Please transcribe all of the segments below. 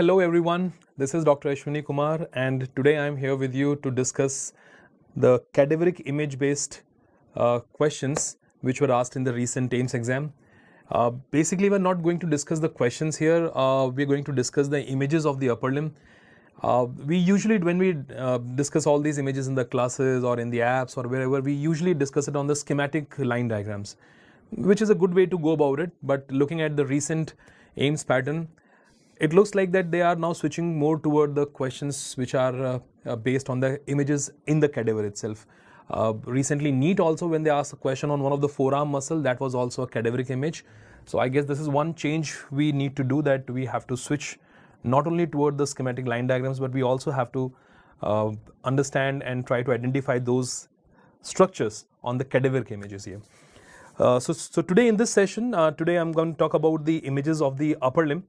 hello everyone. This is Dr. Ashwini Kumar, and today I am here with you to discuss the cadaveric image-based questions which were asked in the recent AIIMS exam. Basically, we're not going to discuss the questions here. We're going to discuss the images of the upper limb. We usually, when we discuss all these images in the classes or in the apps or wherever, we usually discuss it on the schematic line diagrams, which is a good way to go about it. But looking at the recent AIIMS pattern, it looks like that they are now switching more toward the questions which are based on the images in the cadaver itself. Recently, NEET also, when they asked a question on one of the forearm muscle, that was also a cadaveric image. So I guess this is one change we need to do, that we have to switch not only toward the schematic line diagrams, but we also have to understand and try to identify those structures on the cadaveric images here. So today in this session, today I'm going to talk about the images of the upper limb.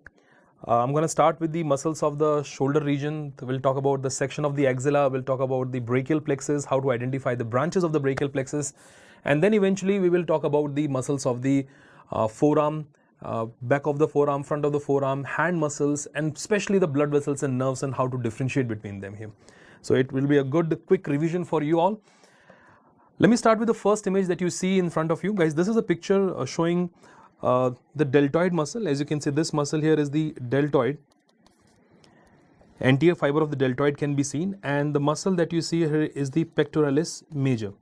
I'm going to start with the muscles of the shoulder region. We'll talk about the section of the axilla. We'll talk about the brachial plexus, how to identify the branches of the brachial plexus. And then eventually we will talk about the muscles of the forearm, back of the forearm, front of the forearm, hand muscles, and especially the blood vessels and nerves and how to differentiate between them here. So it will be a good quick revision for you all. Let me start with the first image that you see in front of you. Guys, this is a picture showing the deltoid muscle. As you can see, this muscle here is the deltoid. Anterior fiber of the deltoid can be seen, and the muscle that you see here is the pectoralis major.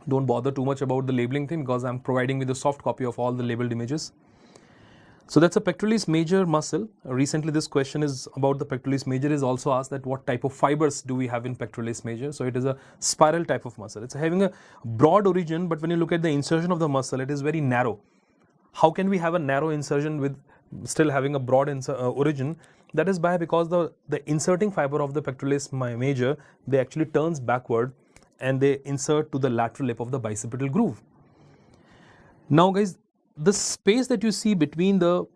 Don't bother too much about the labeling thing because I'm providing with a soft copy of all the labeled images. So that's a pectoralis major muscle. Recently this question is about the pectoralis major is also asked, that what type of fibers do we have in pectoralis major. So it is a spiral type of muscle. It's having a broad origin, but when you look at the insertion of the muscle, it is very narrow. How can we have a narrow insertion with still having a broad origin? That is because the inserting fiber of the pectoralis major, they actually turns backward and they insert to the lateral lip of the bicipital groove. Now guys, the space that you see between the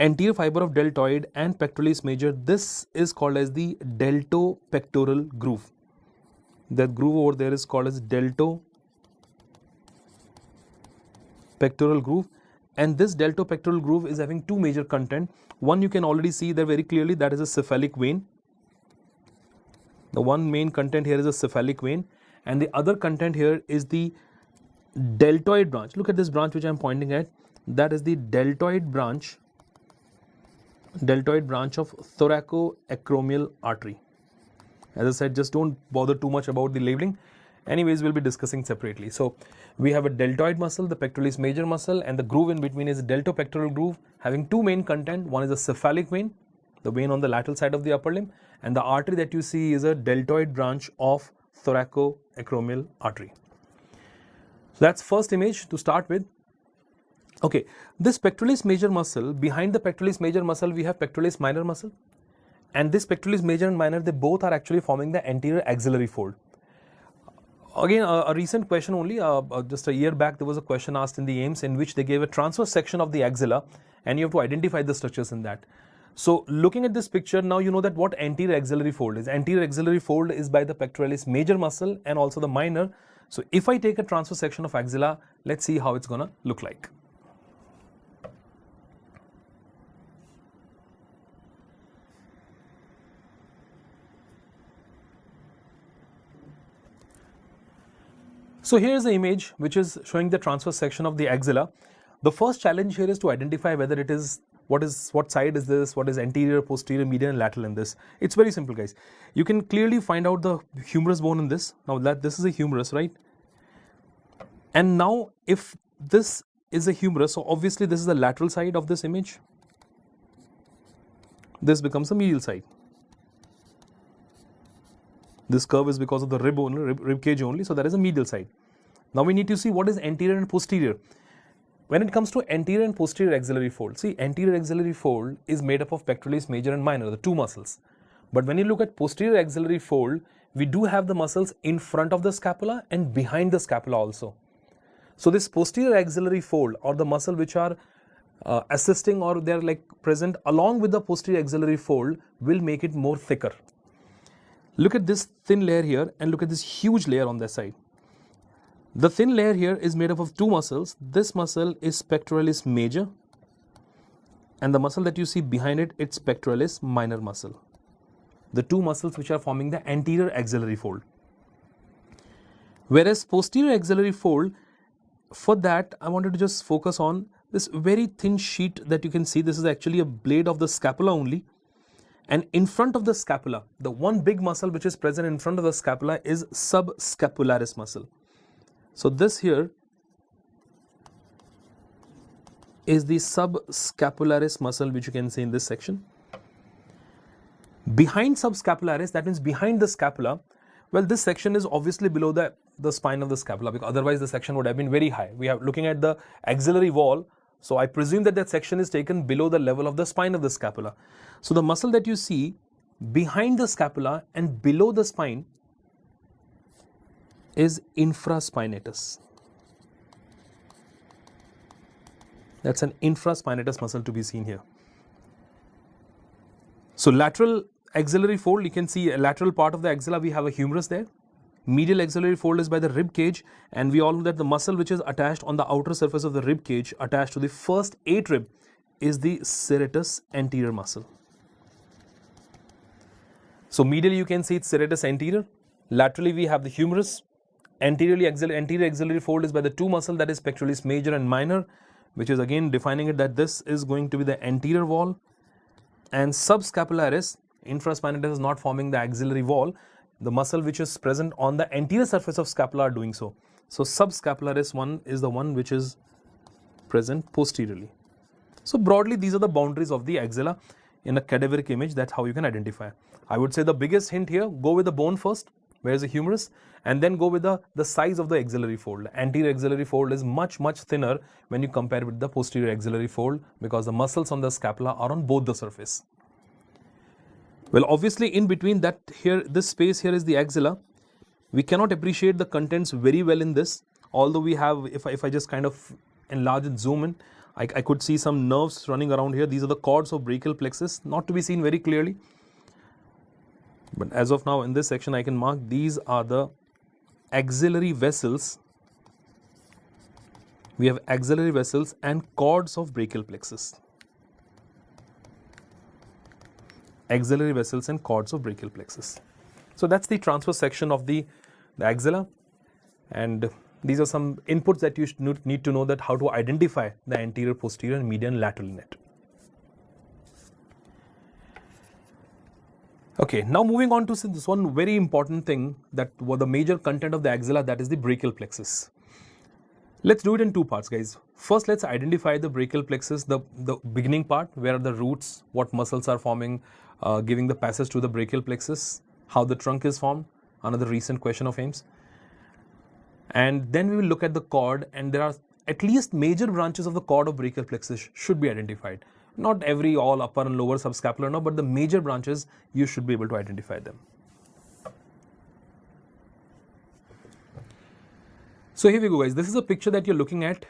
anterior fiber of deltoid and pectoralis major, this is called as the deltopectoral groove. That groove over there is called as deltopectoral groove, and this deltopectoral groove is having two major content. One you can already see there very clearly, that is a cephalic vein. The one main content here is a cephalic vein, and the other content here is the deltoid branch. Look at this branch which I am pointing at. That is the deltoid branch of thoracoacromial artery. As I said, just don't bother too much about the labeling. Anyways, we'll be discussing separately. So we have a deltoid muscle, the pectoralis major muscle, and the groove in between is a deltopectoral groove having two main content. One is a cephalic vein, the vein on the lateral side of the upper limb, and the artery that you see is a deltoid branch of thoracoacromial artery. So that's first image to start with. Okay, this pectoralis major muscle, behind the pectoralis major muscle we have pectoralis minor muscle, and this pectoralis major and minor, they both are actually forming the anterior axillary fold. Again, a recent question only, just a year back there was a question asked in the AIIMS in which they gave a transverse section of the axilla and you have to identify the structures in that. So looking at this picture, now you know that what anterior axillary fold is. Anterior axillary fold is by the pectoralis major muscle and also the minor. So if I take a transverse section of axilla, let's see how it's gonna look like. So here is the image which is showing the transverse section of the axilla. The first challenge here is to identify whether it is what side is this, what is anterior, posterior, median and lateral in this. It's very simple guys. You can clearly find out the humerus bone in this. Now that this is a humerus, right? And now if this is a humerus, so obviously this is the lateral side of this image. This becomes the medial side. This curve is because of the rib cage only, so that is a medial side. Now we need to see what is anterior and posterior. When it comes to anterior and posterior axillary fold, see, anterior axillary fold is made up of pectoralis major and minor, the two muscles. But when you look at posterior axillary fold, we do have the muscles in front of the scapula and behind the scapula also. So this posterior axillary fold, or the muscle which are assisting or they are like present along with the posterior axillary fold, will make it more thicker. Look at this thin layer here and look at this huge layer on the side. The thin layer here is made up of two muscles. This muscle is pectoralis major and the muscle that you see behind it, its pectoralis minor muscle. The two muscles which are forming the anterior axillary fold. Whereas posterior axillary fold, for that I wanted to just focus on this very thin sheet that you can see. This is actually a blade of the scapula only, and in front of the scapula, the one big muscle which is present in front of the scapula is subscapularis muscle. So this here is the subscapularis muscle which you can see in this section. Behind subscapularis, that means behind the scapula, well, this section is obviously below the spine of the scapula, because otherwise the section would have been very high. We are looking at the axillary wall, so I presume that that section is taken below the level of the spine of the scapula. So the muscle that you see behind the scapula and below the spine is infraspinatus. That's an infraspinatus muscle to be seen here. So lateral axillary fold, you can see a lateral part of the axilla, we have a humerus there. Medial axillary fold is by the rib cage, and we all know that the muscle which is attached on the outer surface of the rib cage, attached to the first 8 rib, is the serratus anterior muscle. So medially you can see it's serratus anterior. Laterally we have the humerus. Anterior axillary fold is by the two muscle, that is pectoralis major and minor, which is again defining it that this is going to be the anterior wall. And subscapularis, infraspinatus is not forming the axillary wall. The muscle which is present on the anterior surface of scapula are doing so. So subscapularis one is the one which is present posteriorly. So broadly these are the boundaries of the axilla in a cadaveric image. That's how you can identify. I would say the biggest hint here, go with the bone first, where is the humerus, and then go with the size of the axillary fold. Anterior axillary fold is much thinner when you compare with the posterior axillary fold, because the muscles on the scapula are on both the surface. Well, obviously in between that here, this space here is the axilla. We cannot appreciate the contents very well in this, although we have, if I just kind of enlarge and zoom in, I could see some nerves running around here. These are the cords of brachial plexus, not to be seen very clearly. But as of now in this section I can mark these are the axillary vessels. We have axillary vessels and cords of brachial plexus. Axillary vessels and cords of brachial plexus. So that's the transverse section of the axilla, and these are some inputs that you need to know, that how to identify the anterior, posterior and median lateral net. Okay, now moving on to this one very important thing, that was the major content of the axilla, that is the brachial plexus. Let's do it in two parts, guys. First, let's identify the brachial plexus, the beginning part, where are the roots, what muscles are forming, giving the passage to the brachial plexus, how the trunk is formed, another recent question of AIIMS. And then we will look at the cord, and there are at least major branches of the cord of brachial plexus should be identified. Not all upper and lower subscapular, no, but the major branches you should be able to identify them. So here we go, guys. This is a picture that you're looking at.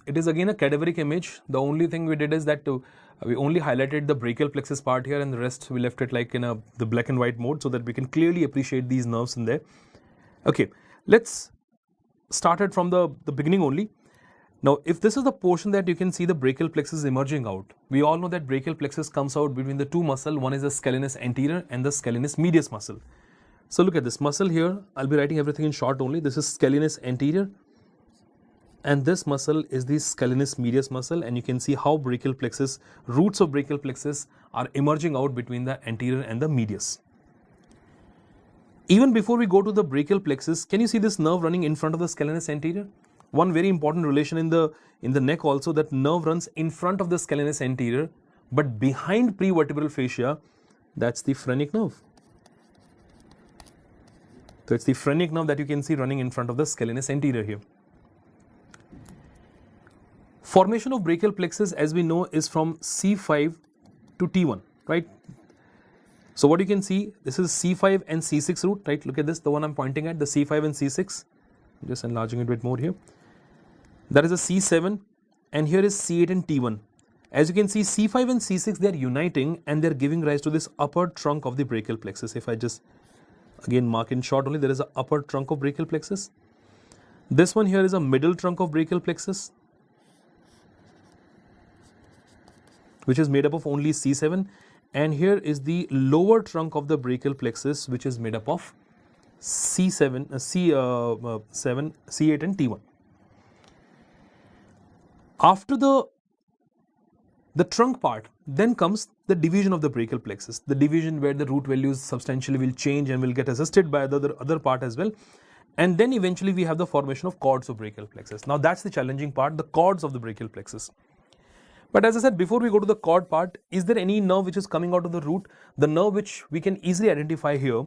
It is again a cadaveric image. The only thing we did is that we only highlighted the brachial plexus part here, and the rest we left it like in the black and white mode, so that we can clearly appreciate these nerves in there. Okay, let's start it from the beginning only. Now, if this is the portion that you can see the brachial plexus emerging out, we all know that brachial plexus comes out between the two muscles. One is the scalenus anterior and the scalenus medius muscle. So look at this muscle here. I'll be writing everything in short only. This is scalenus anterior, and this muscle is the scalenus medius muscle, and you can see how brachial plexus, roots of brachial plexus are emerging out between the anterior and the medius. Even before we go to the brachial plexus, can you see this nerve running in front of the scalenus anterior? One very important relation in the neck also, that nerve runs in front of the scalenus anterior, but behind prevertebral fascia, that's the phrenic nerve. So it's the phrenic nerve that you can see running in front of the scalenus anterior here. Formation of brachial plexus, as we know, is from C5 to T1, right? So what you can see, this is C5 and C6 root, right? Look at this, the one I'm pointing at, the C5 and C6. I'm just enlarging it a bit more here. That is a C7, and here is C8 and T1. As you can see, C5 and C6, they are uniting and they are giving rise to this upper trunk of the brachial plexus. If I just again mark in short only, there is an upper trunk of brachial plexus. This one here is a middle trunk of brachial plexus, which is made up of only C7, and here is the lower trunk of the brachial plexus, which is made up of C7, C7, C8 and T1. After the trunk part, then comes the division of the brachial plexus, the division where the root values substantially will change and will get assisted by the other part as well. And then eventually we have the formation of cords of brachial plexus. Now that's the challenging part, the cords of the brachial plexus. But as I said, before we go to the cord part, is there any nerve which is coming out of the root? The nerve which we can easily identify here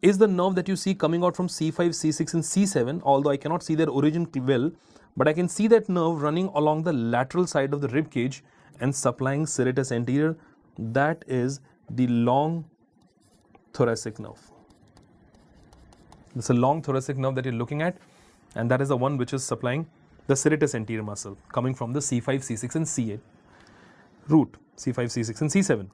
is the nerve that you see coming out from C5, C6 and C7, although I cannot see their origin well, but I can see that nerve running along the lateral side of the rib cage and supplying serratus anterior. That is the long thoracic nerve. It's a long thoracic nerve that you're looking at, and that is the one which is supplying the serratus anterior muscle coming from the C5, C6 and C8 root, C5, C6 and C7.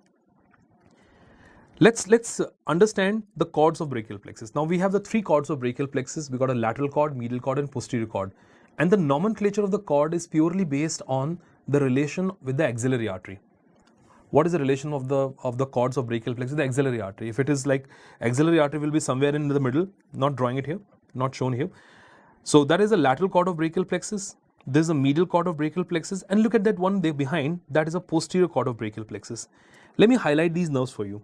Let's understand the cords of brachial plexus. Now we have the three cords of brachial plexus. We got a lateral cord, medial cord and posterior cord. And the nomenclature of the cord is purely based on the relation with the axillary artery. What is the relation of the cords of brachial plexus? The axillary artery. If it is like axillary artery will be somewhere in the middle, not drawing it here, not shown here. So that is the lateral cord of brachial plexus. This is a medial cord of brachial plexus, and look at that one there behind, that is a posterior cord of brachial plexus. Let me highlight these nerves for you.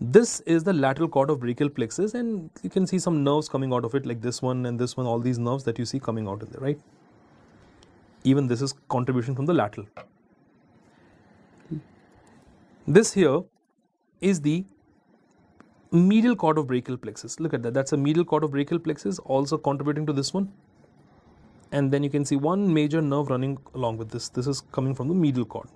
This is the lateral cord of brachial plexus, and you can see some nerves coming out of it like this one and this one, all these nerves that you see coming out of there, right? Even this is contribution from the lateral. This here is the medial cord of brachial plexus. Look at that, that's a medial cord of brachial plexus also contributing to this one. And then you can see one major nerve running along with this. This is coming from the medial cord.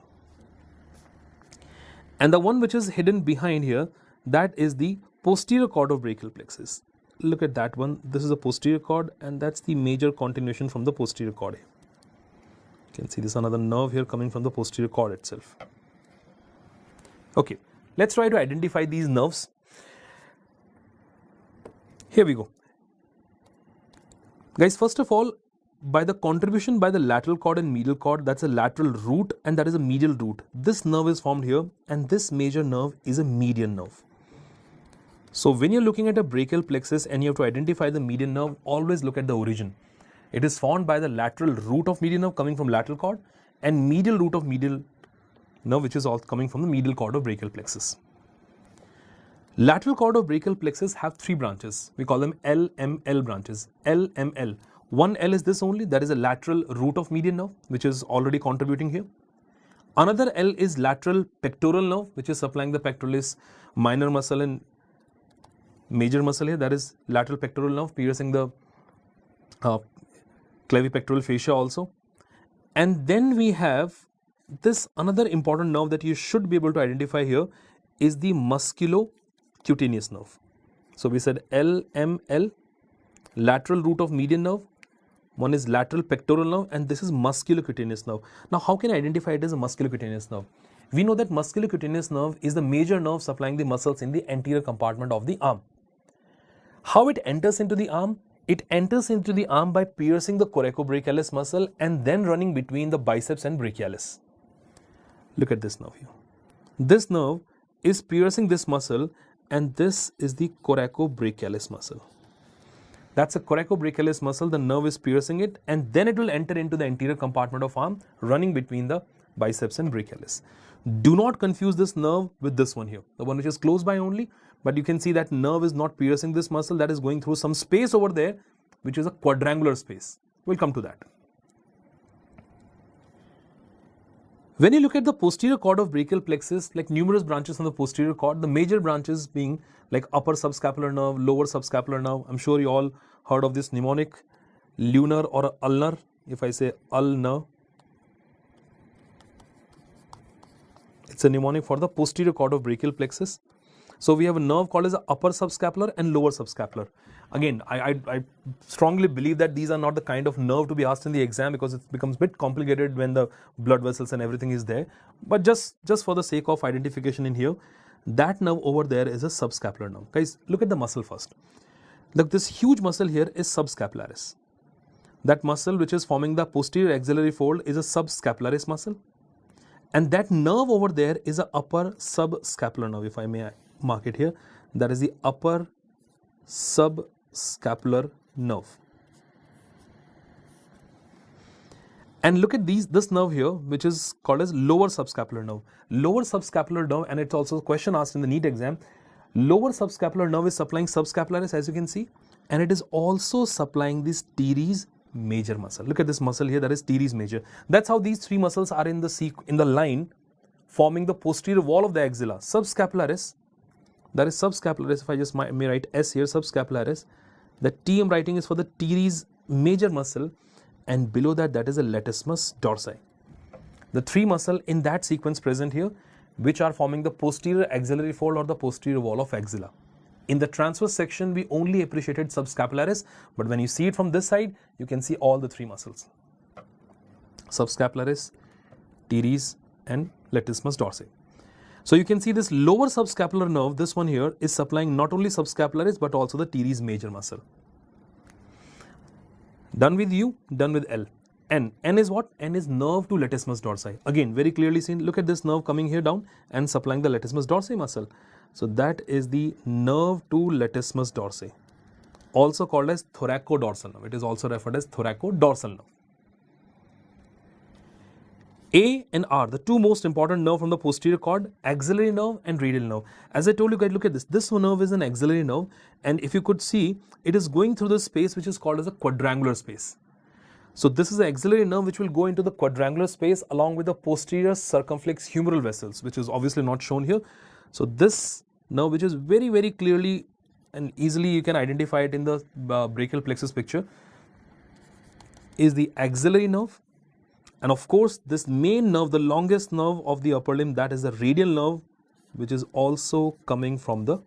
And the one which is hidden behind here, that is the posterior cord of brachial plexus. Look at that one. This is a posterior cord, and that's the major continuation from the posterior cord. You can see this another nerve here coming from the posterior cord itself. Okay, let's try to identify these nerves. Here we go. Guys, first of all, by the contribution by the lateral cord and medial cord, that's a lateral root and that is a medial root. This nerve is formed here, and this major nerve is a median nerve. So when you're looking at a brachial plexus and you have to identify the median nerve, always look at the origin. It is formed by the lateral root of median nerve coming from lateral cord and medial root of medial nerve, which is all coming from the medial cord of brachial plexus. Lateral cord of brachial plexus have three branches. We call them LML branches. LML. One L is this only, that is a lateral root of median nerve, which is already contributing here. Another L is lateral pectoral nerve, which is supplying the pectoralis minor muscle and major muscle here, that is lateral pectoral nerve piercing the clavipectoral fascia also. And then we have this another important nerve that you should be able to identify here is the musculocutaneous nerve. So we said LML, lateral root of median nerve. One is lateral pectoral nerve, and this is musculocutaneous nerve. Now, how can I identify it as a musculocutaneous nerve? We know that musculocutaneous nerve is the major nerve supplying the muscles in the anterior compartment of the arm. How it enters into the arm? It enters into the arm by piercing the coracobrachialis muscle and then running between the biceps and brachialis. Look at this nerve here. This nerve is piercing this muscle, and this is the coracobrachialis muscle. That's a coracobrachialis muscle, the nerve is piercing it, and then it will enter into the anterior compartment of arm, running between the biceps and brachialis. Do not confuse this nerve with this one here, the one which is close by only, but you can see that nerve is not piercing this muscle, that is going through some space over there, which is a quadrangular space. We'll come to that. When you look at the posterior cord of brachial plexus, like numerous branches on the posterior cord, the major branches being like upper subscapular nerve, lower subscapular nerve. I'm sure you all heard of this mnemonic, lunar or ulnar. If I say ulnar, it's a mnemonic for the posterior cord of brachial plexus. So we have a nerve called as the upper subscapular and lower subscapular. Again, I strongly believe that these are not the kind of nerve to be asked in the exam, because it becomes a bit complicated when the blood vessels and everything is there. But just for the sake of identification in here, that nerve over there is a subscapular nerve. Guys, look at the muscle first. Look, this huge muscle here is subscapularis. That muscle which is forming the posterior axillary fold is a subscapularis muscle. And that nerve over there is a upper subscapular nerve, if I may mark it here. That is the upper subscapular nerve. And look at this nerve here, which is called as lower subscapular nerve. Lower subscapular nerve, and it's also a question asked in the NEET exam. Lower subscapular nerve is supplying subscapularis, as you can see, and it is also supplying this teres major muscle. Look at this muscle here, that is teres major. That's how these three muscles are in the line forming the posterior wall of the axilla. Subscapularis, that is subscapularis. If I just may write S here, subscapularis. The T I'm writing is for the teres major muscle, and below that, that is the latissimus dorsi. The three muscles in that sequence present here, which are forming the posterior axillary fold or the posterior wall of axilla. In the transverse section, we only appreciated subscapularis, but when you see it from this side, you can see all the three muscles. Subscapularis, teres, and latissimus dorsi. So you can see this lower subscapular nerve, this one here, is supplying not only subscapularis, but also the teres major muscle. Done with U, done with L. N. N is what? N is nerve to latissimus dorsi. Again, very clearly seen. Look at this nerve coming here down and supplying the latissimus dorsi muscle. So that is the nerve to latissimus dorsi, also called as thoracodorsal nerve. It is also referred as thoracodorsal nerve. A and R, the two most important nerve from the posterior cord, axillary nerve and radial nerve. As I told you guys, look at this. This nerve is an axillary nerve, and if you could see, it is going through the space which is called as a quadrangular space. So this is the axillary nerve which will go into the quadrangular space along with the posterior circumflex humeral vessels, which is obviously not shown here. So this nerve, which is very, very clearly and easily you can identify it in the brachial plexus picture, is the axillary nerve. And of course, this main nerve, the longest nerve of the upper limb, that is the radial nerve, which is also coming from the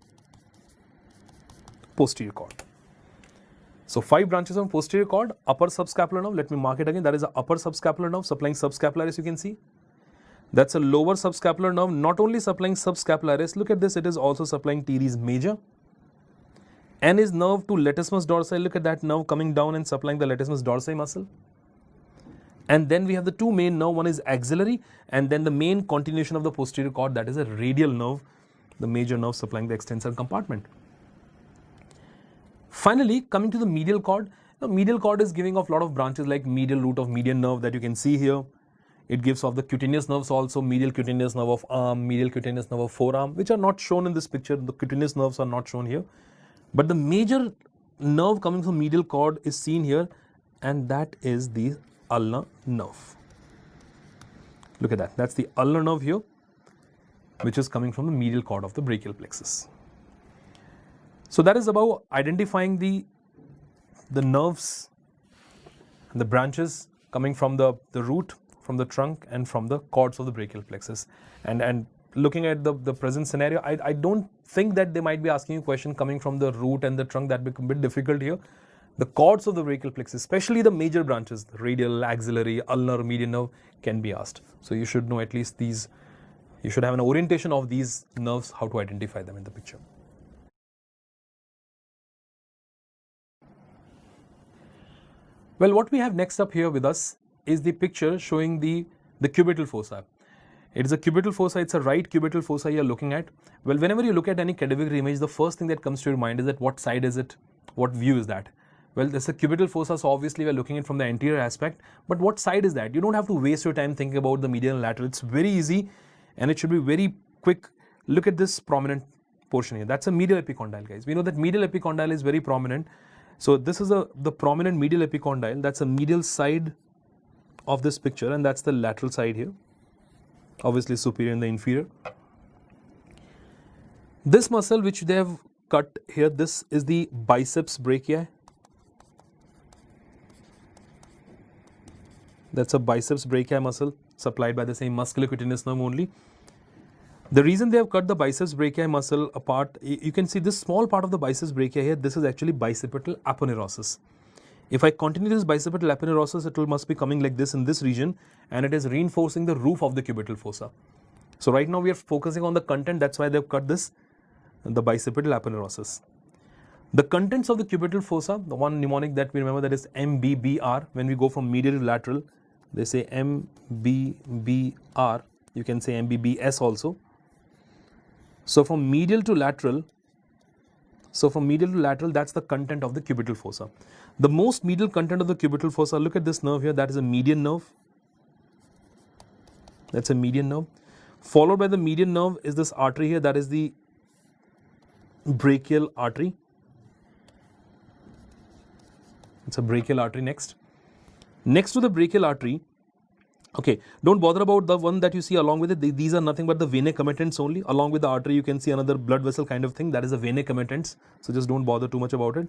posterior cord. So 5 branches on posterior cord, upper subscapular nerve, let me mark it again, that is the upper subscapular nerve supplying subscapularis, you can see. That's a lower subscapular nerve, not only supplying subscapularis, look at this, it is also supplying teres major. N is nerve to latissimus dorsi, look at that nerve coming down and supplying the latissimus dorsi muscle. And then we have the two main nerve, one is axillary, and then the main continuation of the posterior cord, that is a radial nerve, the major nerve supplying the extensor compartment. Finally, coming to the medial cord, the medial cord is giving off a lot of branches like medial root of median nerve that you can see here. It gives off the cutaneous nerves also, medial cutaneous nerve of arm, medial cutaneous nerve of forearm, which are not shown in this picture. The cutaneous nerves are not shown here. But the major nerve coming from medial cord is seen here, and that is the ulnar nerve. Look at that. That's the ulnar nerve here, which is coming from the medial cord of the brachial plexus. So that is about identifying the nerves and the branches coming from the root, from the trunk, and from the cords of the brachial plexus. And looking at the present scenario, I don't think that they might be asking you a question coming from the root and the trunk. That becomes a bit difficult here. The cords of the brachial plexus, especially the major branches, the radial, axillary, ulnar, median nerve, can be asked. So you should know at least these, you should have an orientation of these nerves, how to identify them in the picture. Well, what we have next up here with us is the picture showing the cubital fossa. It is a cubital fossa, it's a right cubital fossa you are looking at. Well, whenever you look at any cadaveric image, the first thing that comes to your mind is that what side is it, what view is that? Well, this is a cubital fossa, so obviously we are looking at it from the anterior aspect, but what side is that? You don't have to waste your time thinking about the medial and lateral. It's very easy and it should be very quick. Look at this prominent portion here. That's a medial epicondyle, guys. We know that medial epicondyle is very prominent. So this is the prominent medial epicondyle. That's a medial side of this picture, and that's the lateral side here. Obviously superior and the inferior. This muscle which they have cut here, this is the biceps brachii. That's a biceps brachii muscle supplied by the same muscular cutaneous nerve only. The reason they have cut the biceps brachii muscle apart, you can see this small part of the biceps brachii here, this is actually bicipital aponeurosis. If I continue this bicipital aponeurosis, it must be coming like this in this region, and it is reinforcing the roof of the cubital fossa. So right now we are focusing on the content, that's why they have cut this, the bicipital aponeurosis. The contents of the cubital fossa, the one mnemonic that we remember, that is MBBR. When we go from medial to lateral, they say MBBR. You can say MBBS also. So from medial to lateral, that's the content of the cubital fossa. The most medial content of the cubital fossa, look at this nerve here, that is a median nerve. That's a median nerve. Followed by the median nerve is this artery here, that is the brachial artery. It's a brachial artery next. Next to the brachial artery, okay, don't bother about the one that you see along with it. These are nothing but the venae committents only. Along with the artery, you can see another blood vessel kind of thing. That is the venae committents. So just don't bother too much about it.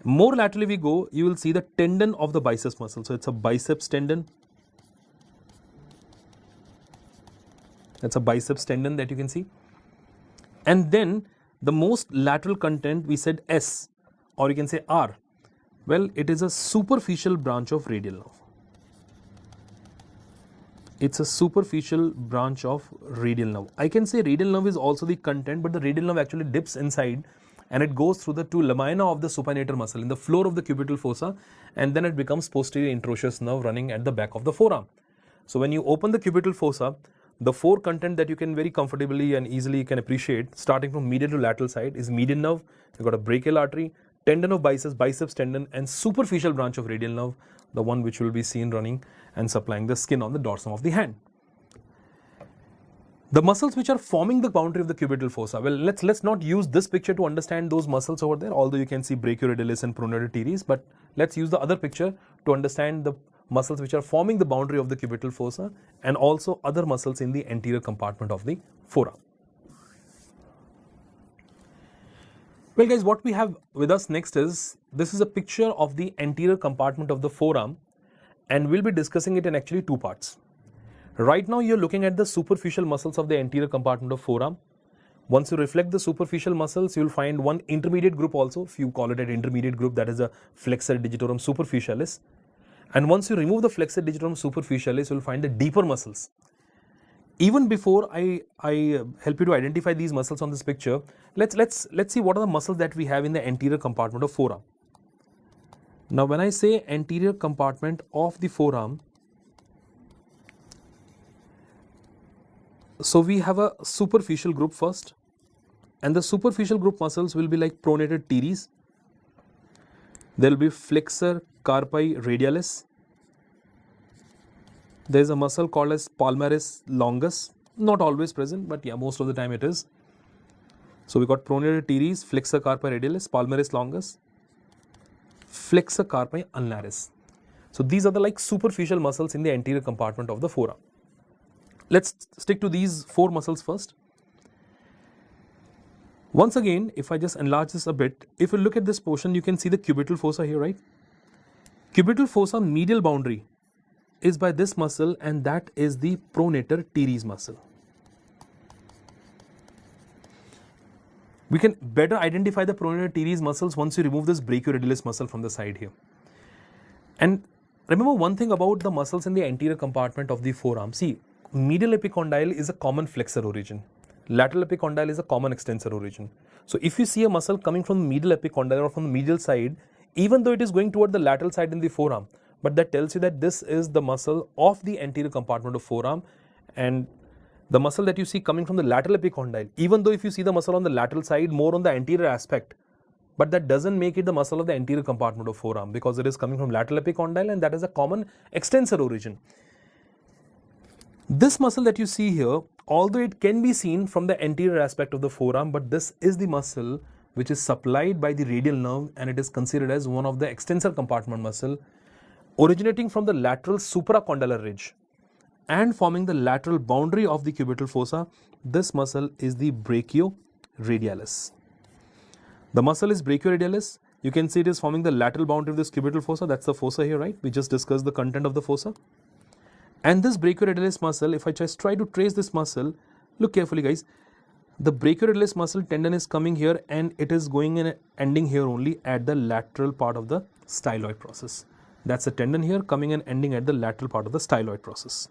More laterally we go, you will see the tendon of the biceps muscle. So it's a biceps tendon. That's a biceps tendon that you can see. And then the most lateral content, we said S, or you can say R. Well, it is a superficial branch of radial nerve. It's a superficial branch of radial nerve. I can say radial nerve is also the content, but the radial nerve actually dips inside and it goes through the two lamina of the supinator muscle in the floor of the cubital fossa, and then it becomes posterior interosseous nerve running at the back of the forearm. So when you open the cubital fossa, the four content that you can very comfortably and easily can appreciate, starting from medial to lateral side, is median nerve. You've got a brachial artery, tendon of biceps tendon, and superficial branch of radial nerve, the one which will be seen running and supplying the skin on the dorsum of the hand. The muscles which are forming the boundary of the cubital fossa, well, let's not use this picture to understand those muscles over there, although you can see brachioradialis and pronator teres, but let's use the other picture to understand the muscles which are forming the boundary of the cubital fossa and also other muscles in the anterior compartment of the forearm. Well guys, what we have with us next is, this is a picture of the anterior compartment of the forearm, and we'll be discussing it in actually two parts. Right now you're looking at the superficial muscles of the anterior compartment of forearm. Once you reflect the superficial muscles, you'll find one intermediate group also, if you call it an intermediate group, that is a flexor digitorum superficialis. And once you remove the flexor digitorum superficialis, you'll find the deeper muscles. Even before I help you to identify these muscles on this picture, let's see what are the muscles that we have in the anterior compartment of forearm. Now when I say anterior compartment of the forearm, so we have a superficial group first, and the superficial group muscles will be like pronator teres. There will be flexor carpi radialis. There is a muscle called as palmaris longus, not always present, but yeah, most of the time it is. So we got pronator teres, flexor carpi radialis, palmaris longus, flexor carpi ulnaris. So these are the like superficial muscles in the anterior compartment of the forearm. Let's stick to these four muscles first. Once again, if I just enlarge this a bit, if you look at this portion, you can see the cubital fossa here, right? Cubital fossa medial boundary is by this muscle, and that is the pronator teres muscle. We can better identify the pronator teres muscles once you remove this brachioradialis muscle from the side here. And remember one thing about the muscles in the anterior compartment of the forearm. See, medial epicondyle is a common flexor origin. Lateral epicondyle is a common extensor origin. So if you see a muscle coming from the medial epicondyle or from the medial side, even though it is going toward the lateral side in the forearm, but that tells you that this is the muscle of the anterior compartment of forearm, and the muscle that you see coming from the lateral epicondyle, even though if you see the muscle on the lateral side more on the anterior aspect, but that doesn't make it the muscle of the anterior compartment of forearm, because it is coming from lateral epicondyle and that is a common extensor origin. This muscle that you see here, although it can be seen from the anterior aspect of the forearm, but this is the muscle which is supplied by the radial nerve, and it is considered as one of the extensor compartment muscle originating from the lateral supracondylar ridge and forming the lateral boundary of the cubital fossa. This muscle is the brachioradialis. The muscle is brachioradialis. You can see it is forming the lateral boundary of this cubital fossa. That's the fossa here, right? We just discussed the content of the fossa. And this brachioradialis muscle, if I just try to trace this muscle, look carefully guys, the brachioradialis muscle tendon is coming here and it is going and ending here only at the lateral part of the styloid process. That's a tendon here coming and ending at the lateral part of the styloid process.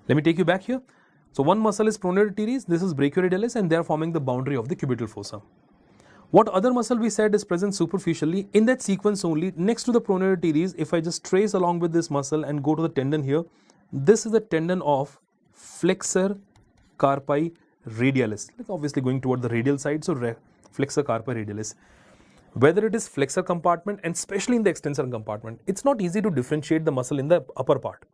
Let me take you back here. So one muscle is pronator teres, this is brachioradialis, and they are forming the boundary of the cubital fossa. What other muscle we said is present superficially? In that sequence only, next to the pronator teres, if I just trace along with this muscle and go to the tendon here, this is the tendon of flexor carpi radialis. Like obviously going toward the radial side, so flexor carpi radialis. Whether it is flexor compartment and especially in the extensor compartment, it's not easy to differentiate the muscle in the upper part.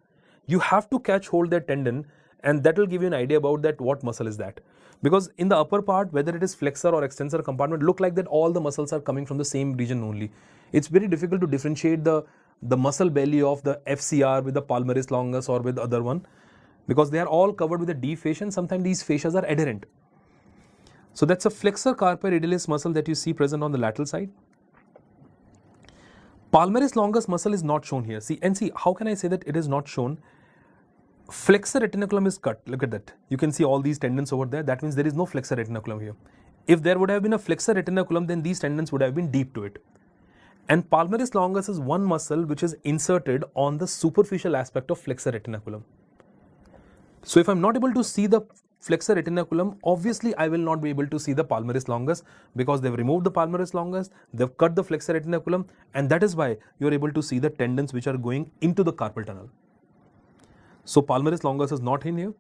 You have to catch hold that tendon, and that will give you an idea about that what muscle is that. Because in the upper part, whether it is flexor or extensor compartment, look like that all the muscles are coming from the same region only. It's very difficult to differentiate the muscle belly of the FCR with the palmaris longus or with the other one, because they are all covered with a deep fascia and sometimes these fascias are adherent. So that's a flexor carpi radialis muscle that you see present on the lateral side. Palmaris longus muscle is not shown here. See, how can I say that it is not shown? Flexor retinaculum is cut. Look at that. You can see all these tendons over there. That means there is no flexor retinaculum here. If there would have been a flexor retinaculum, then these tendons would have been deep to it. And palmaris longus is one muscle which is inserted on the superficial aspect of flexor retinaculum. So if I'm not able to see the flexor retinaculum, obviously I will not be able to see the palmaris longus, because they've removed the palmaris longus, they've cut the flexor retinaculum, and that is why you're able to see the tendons which are going into the carpal tunnel. So palmaris longus is not in here.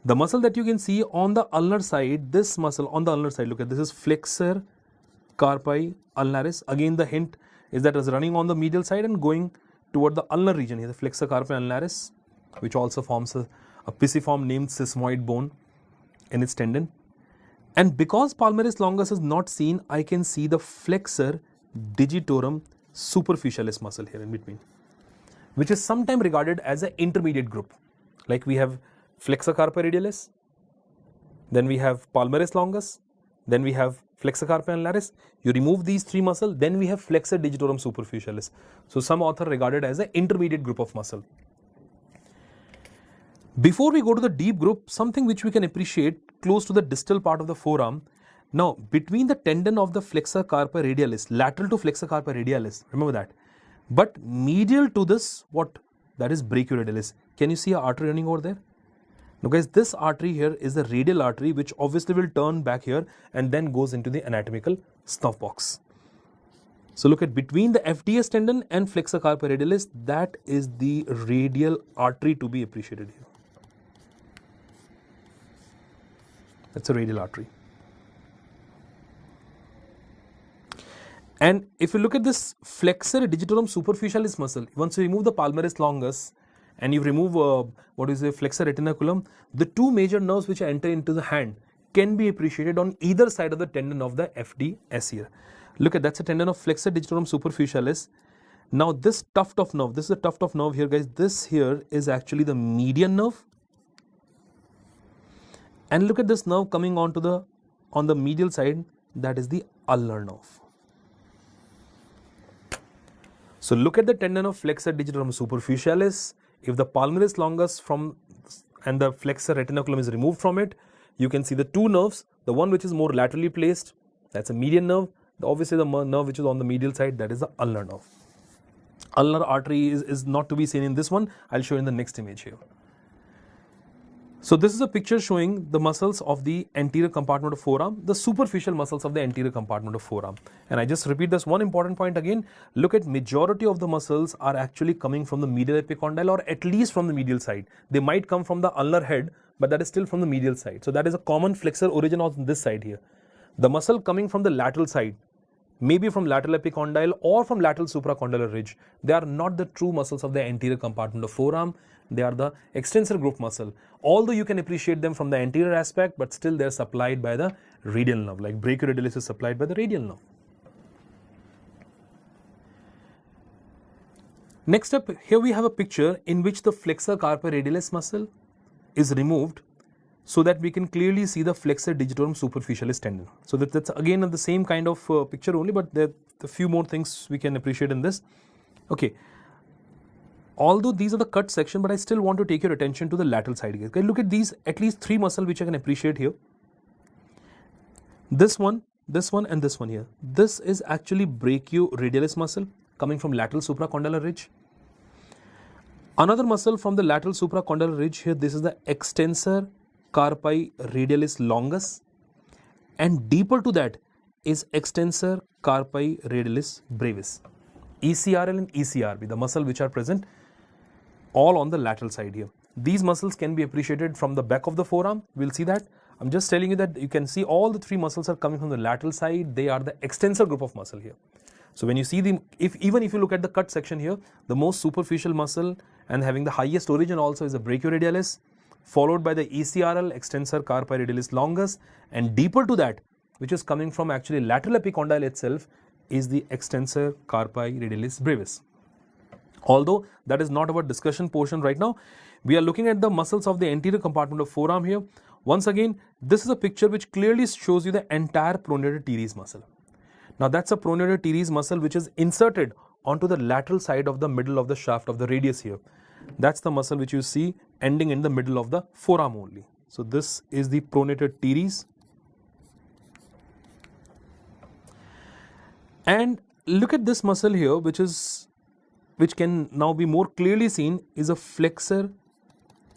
The muscle that you can see on the ulnar side, this muscle on the ulnar side, look at this, is flexor carpi ulnaris. Again, the hint is that it's running on the medial side and going toward the ulnar region here, the flexor carpi ulnaris, which also forms a pisiform named sesamoid bone in its tendon. And because palmaris longus is not seen, I can see the flexor digitorum superficialis muscle here in between, which is sometimes regarded as an intermediate group. Like we have flexor carpi radialis, then we have palmaris longus, then we have flexor carpi ulnaris. You remove these three muscles, then we have flexor digitorum superficialis. So some author regarded as an intermediate group of muscle. Before we go to the deep group, something which we can appreciate close to the distal part of the forearm. Now, between the tendon of the flexor carpi radialis, lateral to flexor carpi radialis, remember that. But medial to this, what? That is brachioradialis. Can you see an artery running over there? Now guys, this artery here is the radial artery, which obviously will turn back here and then goes into the anatomical snuff box. So look at between the FDS tendon and flexor carpi radialis, that is the radial artery to be appreciated here. That's a radial artery. And if you look at this flexor digitorum superficialis muscle, once you remove the palmaris longus and you remove flexor retinaculum, the two major nerves which enter into the hand can be appreciated on either side of the tendon of the FDS here. Look at, that's a tendon of flexor digitorum superficialis. Now this tuft of nerve, this is a tuft of nerve here guys, this here is actually the median nerve. And look at this nerve coming on the medial side, that is the ulnar nerve. So look at the tendon of flexor digitorum superficialis. If the palmaris longus and the flexor retinaculum is removed from it, you can see the two nerves. The one which is more laterally placed, that's a median nerve. Obviously the nerve which is on the medial side, that is the ulnar nerve. Ulnar artery is not to be seen in this one. I'll show you in the next image here. So this is a picture showing the muscles of the anterior compartment of forearm, the superficial muscles of the anterior compartment of forearm. And I just repeat this one important point again. Look at majority of the muscles are actually coming from the medial epicondyle, or at least from the medial side. They might come from the ulnar head, but that is still from the medial side. So that is a common flexor origin on this side here. The muscle coming from the lateral side, maybe from lateral epicondyle or from lateral supracondylar ridge, they are not the true muscles of the anterior compartment of forearm. They are the extensor group muscle. Although you can appreciate them from the anterior aspect, but still they are supplied by the radial nerve, like brachioradialis is supplied by the radial nerve. Next up, here we have a picture in which the flexor carpi radialis muscle is removed so that we can clearly see the flexor digitorum superficialis tendon. So that's again the same kind of picture only, but there are a few more things we can appreciate in this. Okay. Although these are the cut section, but I still want to take your attention to the lateral side. Okay, look at these at least three muscles which I can appreciate here. This one, and this one here. This is actually brachioradialis muscle coming from lateral supracondylar ridge. Another muscle from the lateral supracondylar ridge here, this is the extensor carpi radialis longus. And deeper to that is extensor carpi radialis brevis. ECRL and ECRB, the muscle which are present all on the lateral side here. These muscles can be appreciated from the back of the forearm. We'll see that. I'm just telling you that you can see all the three muscles are coming from the lateral side. They are the extensor group of muscle here. So when you see the, even if you look at the cut section here, the most superficial muscle and having the highest origin also is the brachioradialis, followed by the ECRL, extensor carpi radialis longus, and deeper to that, which is coming from actually lateral epicondyle itself, is the extensor carpi radialis brevis. Although that is not our discussion portion right now, we are looking at the muscles of the anterior compartment of forearm here. Once again, this is a picture which clearly shows you the entire pronator teres muscle. Now that's a pronator teres muscle which is inserted onto the lateral side of the middle of the shaft of the radius here. That's the muscle which you see ending in the middle of the forearm only. So this is the pronator teres. And look at this muscle here, which can now be more clearly seen, is a flexor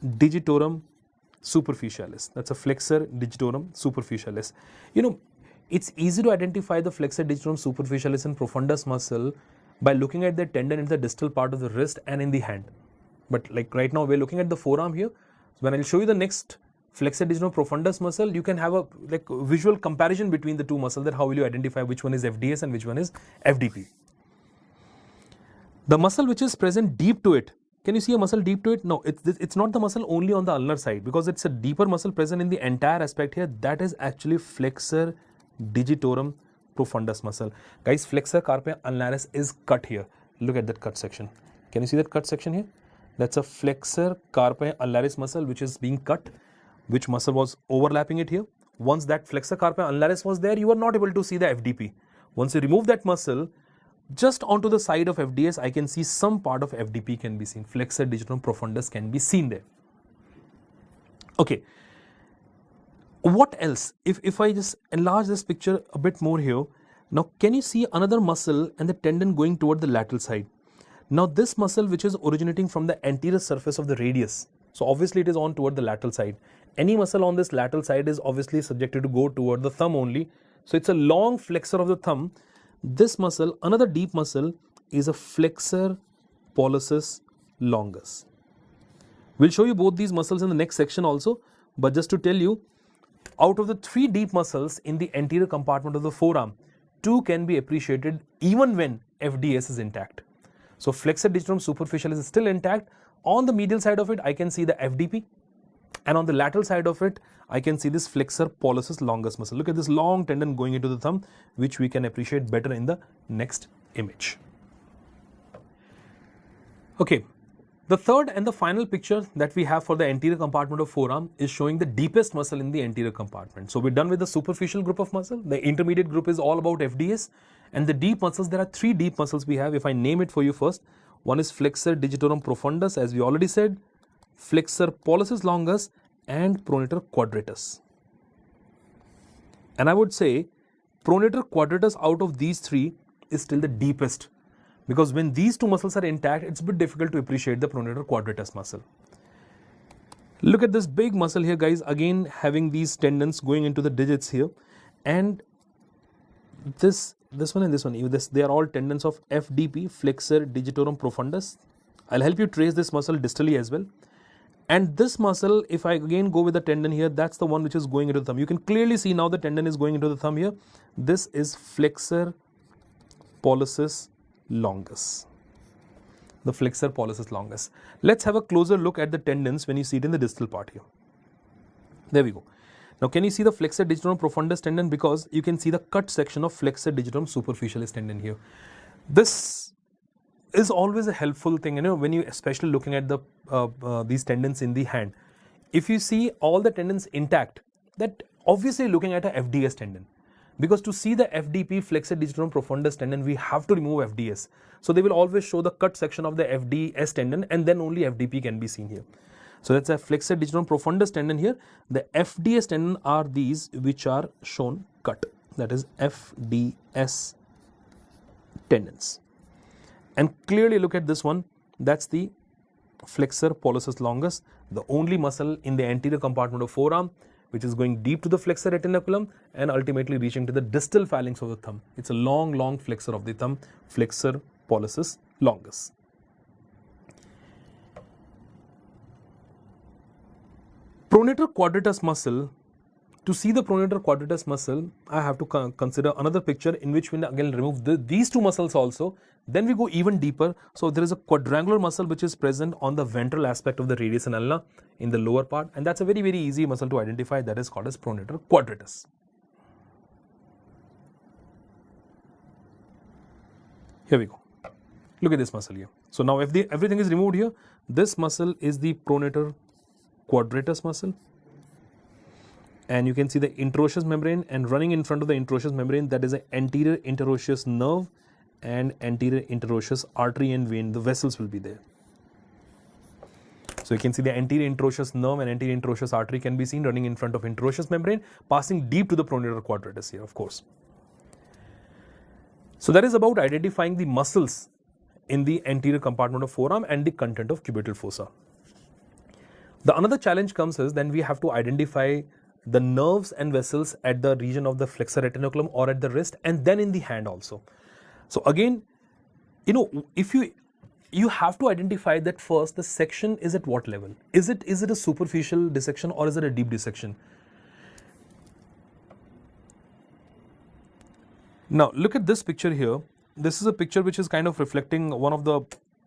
digitorum superficialis. That's a flexor digitorum superficialis. You know, it's easy to identify the flexor digitorum superficialis and profundus muscle by looking at the tendon in the distal part of the wrist and in the hand. But like right now we're looking at the forearm here. So when I'll show you the next flexor digitorum profundus muscle, you can have a visual comparison between the two muscles, that how will you identify which one is FDS and which one is FDP. The muscle which is present deep to it, can you see a muscle deep to it? No, it's not the muscle only on the ulnar side, because it's a deeper muscle present in the entire aspect here. That is actually flexor digitorum profundus muscle. Guys, flexor carpi ulnaris is cut here. Look at that cut section. Can you see that cut section here? That's a flexor carpi ulnaris muscle which is being cut. Which muscle was overlapping it here? Once that flexor carpi ulnaris was there, you are not able to see the FDP. Once you remove that muscle, just onto the side of FDS, I can see some part of FDP can be seen. Flexor digitorum profundus can be seen there. Okay. What else? If I just enlarge this picture a bit more here, now can you see another muscle and the tendon going toward the lateral side? Now this muscle which is originating from the anterior surface of the radius, so obviously it is on toward the lateral side. Any muscle on this lateral side is obviously subjected to go toward the thumb only. So it's a long flexor of the thumb. This muscle, another deep muscle, is a flexor pollicis longus. We'll show you both these muscles in the next section also, but just to tell you, out of the three deep muscles in the anterior compartment of the forearm, two can be appreciated even when FDS is intact. So flexor digitorum superficialis is still intact. On the medial side of it, I can see the FDP, and on the lateral side of it, I can see this flexor pollicis longus muscle. Look at this long tendon going into the thumb, which we can appreciate better in the next image. Okay, the third and the final picture that we have for the anterior compartment of forearm is showing the deepest muscle in the anterior compartment. So we're done with the superficial group of muscle. The intermediate group is all about FDS, and the deep muscles, there are three deep muscles we have. If I name it for you first, one is flexor digitorum profundus, as we already said, flexor pollicis longus, and pronator quadratus. And I would say pronator quadratus out of these three is still the deepest, because when these two muscles are intact, it's a bit difficult to appreciate the pronator quadratus muscle. Look at this big muscle here, guys, again having these tendons going into the digits here, and this one and this one, they are all tendons of FDP, flexor digitorum profundus. I'll help you trace this muscle distally as well. And this muscle, if I again go with the tendon here, that's the one which is going into the thumb. You can clearly see now the tendon is going into the thumb here. This is flexor pollicis longus. The flexor pollicis longus. Let's have a closer look at the tendons when you see it in the distal part here. There we go. Now can you see the flexor digitorum profundus tendon? Because you can see the cut section of flexor digitorum superficialis tendon here. This is always a helpful thing, when you especially looking at the these tendons in the hand. If you see all the tendons intact, that obviously looking at a FDS tendon, because to see the FDP, flexor digitorum profundus tendon, we have to remove FDS. So they will always show the cut section of the FDS tendon, and then only FDP can be seen here. So that's a flexor digitorum profundus tendon here. The FDS tendon are these which are shown cut, that is FDS tendons. And clearly look at this one, that's the flexor pollicis longus, the only muscle in the anterior compartment of forearm which is going deep to the flexor retinaculum and ultimately reaching to the distal phalanx of the thumb. It's a long flexor of the thumb, flexor pollicis longus. Pronator quadratus muscle. To see the pronator quadratus muscle, I have to consider another picture in which we again remove these two muscles also. Then we go even deeper. So there is a quadrangular muscle which is present on the ventral aspect of the radius and ulna in the lower part, and that's a very, very easy muscle to identify. That is called as pronator quadratus. Here we go. Look at this muscle here. So now if everything is removed here, this muscle is the pronator quadratus muscle. And you can see the interosseous membrane, and running in front of the interosseous membrane, that is an anterior interosseous nerve and anterior interosseous artery and vein. The vessels will be there. So you can see the anterior interosseous nerve and anterior interosseous artery can be seen running in front of interosseous membrane, passing deep to the pronator quadratus here, of course. So that is about identifying the muscles in the anterior compartment of forearm and the content of cubital fossa. The another challenge comes is then we have to identify the nerves and vessels at the region of the flexor retinaculum or at the wrist, and then in the hand also. So again, if you have to identify that first the section is at what level. Is it a superficial dissection or is it a deep dissection? Now look at this picture here. This is a picture which is kind of reflecting one of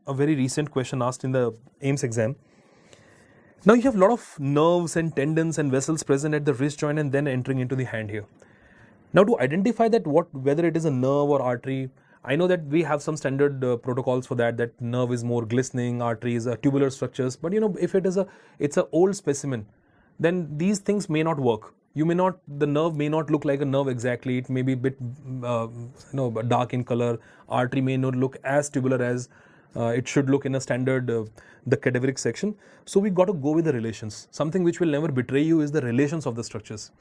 a very recent question asked in the AIIMS exam. Now you have a lot of nerves and tendons and vessels present at the wrist joint and then entering into the hand here. Now to identify that whether it is a nerve or artery, I know that we have some standard protocols for that nerve is more glistening, artery is tubular structures, but if it's an old specimen, then these things may not work. The nerve may not look like a nerve exactly. It may be a bit dark in color. Artery may not look as tubular as it should look in a standard the cadaveric section. So we got to go with the relations. Something which will never betray you is the relations of the structures.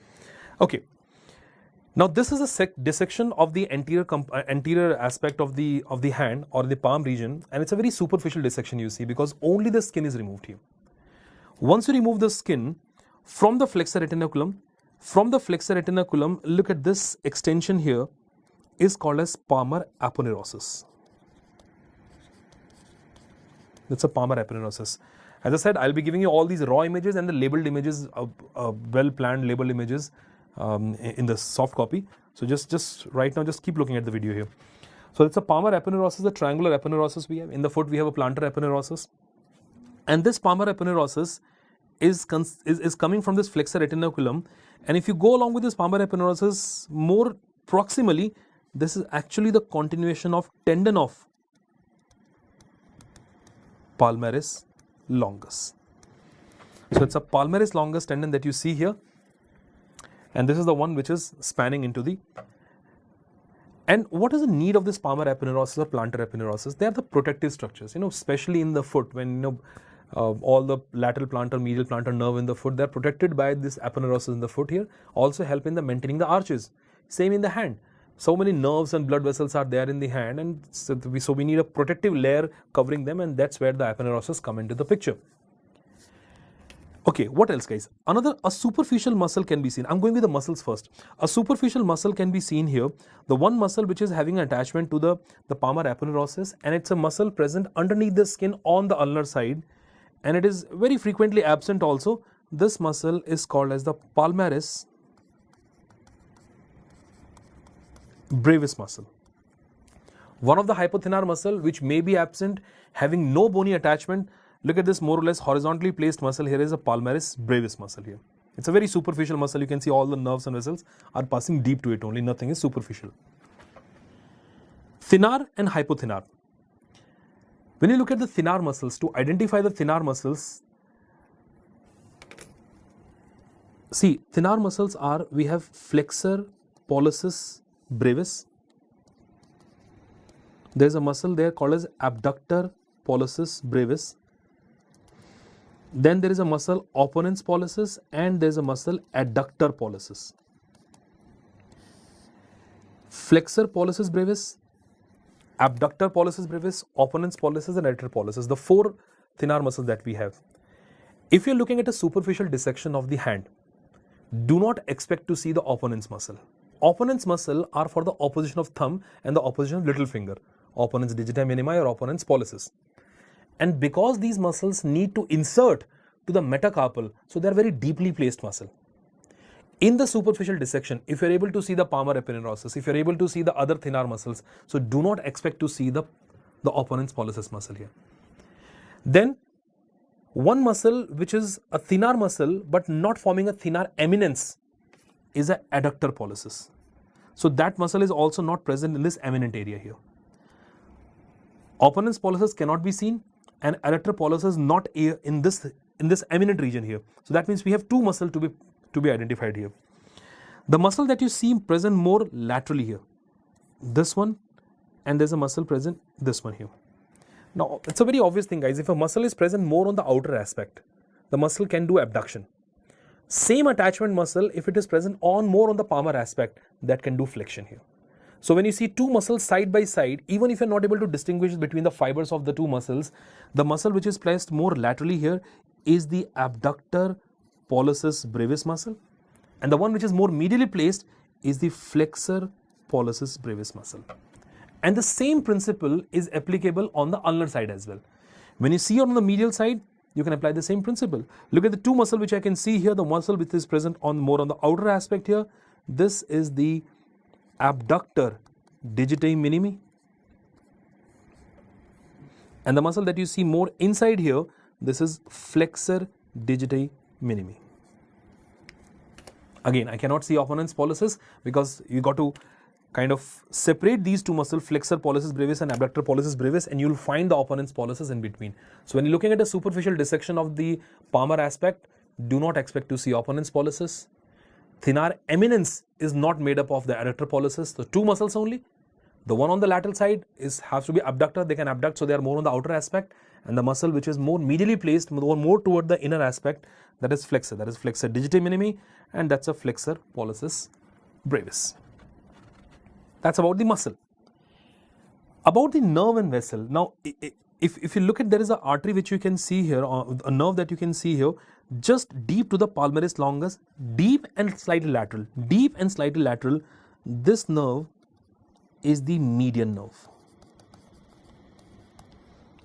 Okay. Now this is a dissection of the anterior aspect of the hand or the palm region, and it's a very superficial dissection you see because only the skin is removed here. Once you remove the skin from the flexor retinaculum, look at this extension here is called as palmar aponeurosis. That's a palmar aponeurosis. As I said, I'll be giving you all these raw images and the labeled images, well-planned labeled images in the soft copy. So just right now, just keep looking at the video here. So it's a palmar aponeurosis, a triangular aponeurosis we have. In the foot, we have a plantar aponeurosis. And this palmar aponeurosis is coming from this flexor retinaculum. And if you go along with this palmar aponeurosis more proximally, this is actually the continuation of tendon of palmaris longus. So it's a palmaris longus tendon that you see here, and this is the one which is spanning into the. And what is the need of this palmar aponeurosis or plantar aponeurosis? They are the protective structures, especially in the foot when all the lateral plantar, medial plantar nerve in the foot, they are protected by this aponeurosis in the foot here, also help in the maintaining the arches. Same in the hand. So many nerves and blood vessels are there in the hand, and so we need a protective layer covering them, and that's where the aponeurosis come into the picture. Okay, what else, guys? A superficial muscle can be seen. I'm going with the muscles first. A superficial muscle can be seen here. The one muscle which is having an attachment to the palmar aponeurosis, and it's a muscle present underneath the skin on the ulnar side, and it is very frequently absent also. This muscle is called as the palmaris brevis muscle. One of the hypothenar muscle which may be absent, having no bony attachment. Look at this more or less horizontally placed muscle here is a palmaris brevis muscle here. It's a very superficial muscle. You can see all the nerves and vessels are passing deep to it only. Nothing is superficial. Thenar and hypothenar. When you look at the thenar muscles, to identify the thenar muscles, see, thenar muscles are, we have flexor pollicis brevis. There is a muscle there called as abductor pollicis brevis. Then there is a muscle opponens pollicis, and there is a muscle adductor pollicis. Flexor pollicis brevis, abductor pollicis brevis, opponens pollicis, and adductor pollicis, the four thenar muscles that we have. If you're looking at a superficial dissection of the hand, do not expect to see the opponens muscle. Opponens muscle are for the opposition of thumb and the opposition of little finger, opponens digiti minimi or opponens pollicis. And because these muscles need to insert to the metacarpal. So they are very deeply placed muscle. In the superficial dissection, if you're able to see the palmar aponeurosis, if you're able to see the other thenar muscles, so do not expect to see the opponent's pollicis muscle here. Then one muscle which is a thenar muscle but not forming a thenar eminence is a adductor pollicis. So that muscle is also not present in this eminent area here. Opponent's pollicis cannot be seen and adductor pollicis not in this eminent region here. So that means we have two muscles to be identified here. The muscle that you see present more laterally here, this one, and there's a muscle present, this one here. Now it's a very obvious thing, guys. If a muscle is present more on the outer aspect, the muscle can do abduction. Same attachment muscle, if it is present more on the palmar aspect, that can do flexion here. So when you see two muscles side by side, even if you're not able to distinguish between the fibers of the two muscles, the muscle which is placed more laterally here is the abductor pollicis brevis muscle, and the one which is more medially placed is the flexor pollicis brevis muscle. And the same principle is applicable on the ulnar side as well. When you see on the medial side, you can apply the same principle. Look at the two muscles which I can see here, the muscle which is present more on the outer aspect here. This is the abductor digiti minimi. And the muscle that you see more inside here, this is flexor digiti minimi. Again, I cannot see opponent's pollicis because you got to kind of separate these two muscles, flexor pollicis brevis and abductor pollicis brevis, and you'll find the opponent's pollicis in between. So when you're looking at a superficial dissection of the palmar aspect, do not expect to see opponent's pollicis. Thenar eminence is not made up of the adductor pollicis, so two muscles only. The one on the lateral side has to be abductor, they can abduct, so they are more on the outer aspect, and the muscle which is more medially placed, more toward the inner aspect, that is flexor digiti minimi, and that's a flexor pollicis brevis. That's about the muscle. About the nerve and vessel. Now, if you look at, there is an artery which you can see here, a nerve that you can see here, just deep to the palmaris longus, deep and slightly lateral. Deep and slightly lateral, this nerve is the median nerve.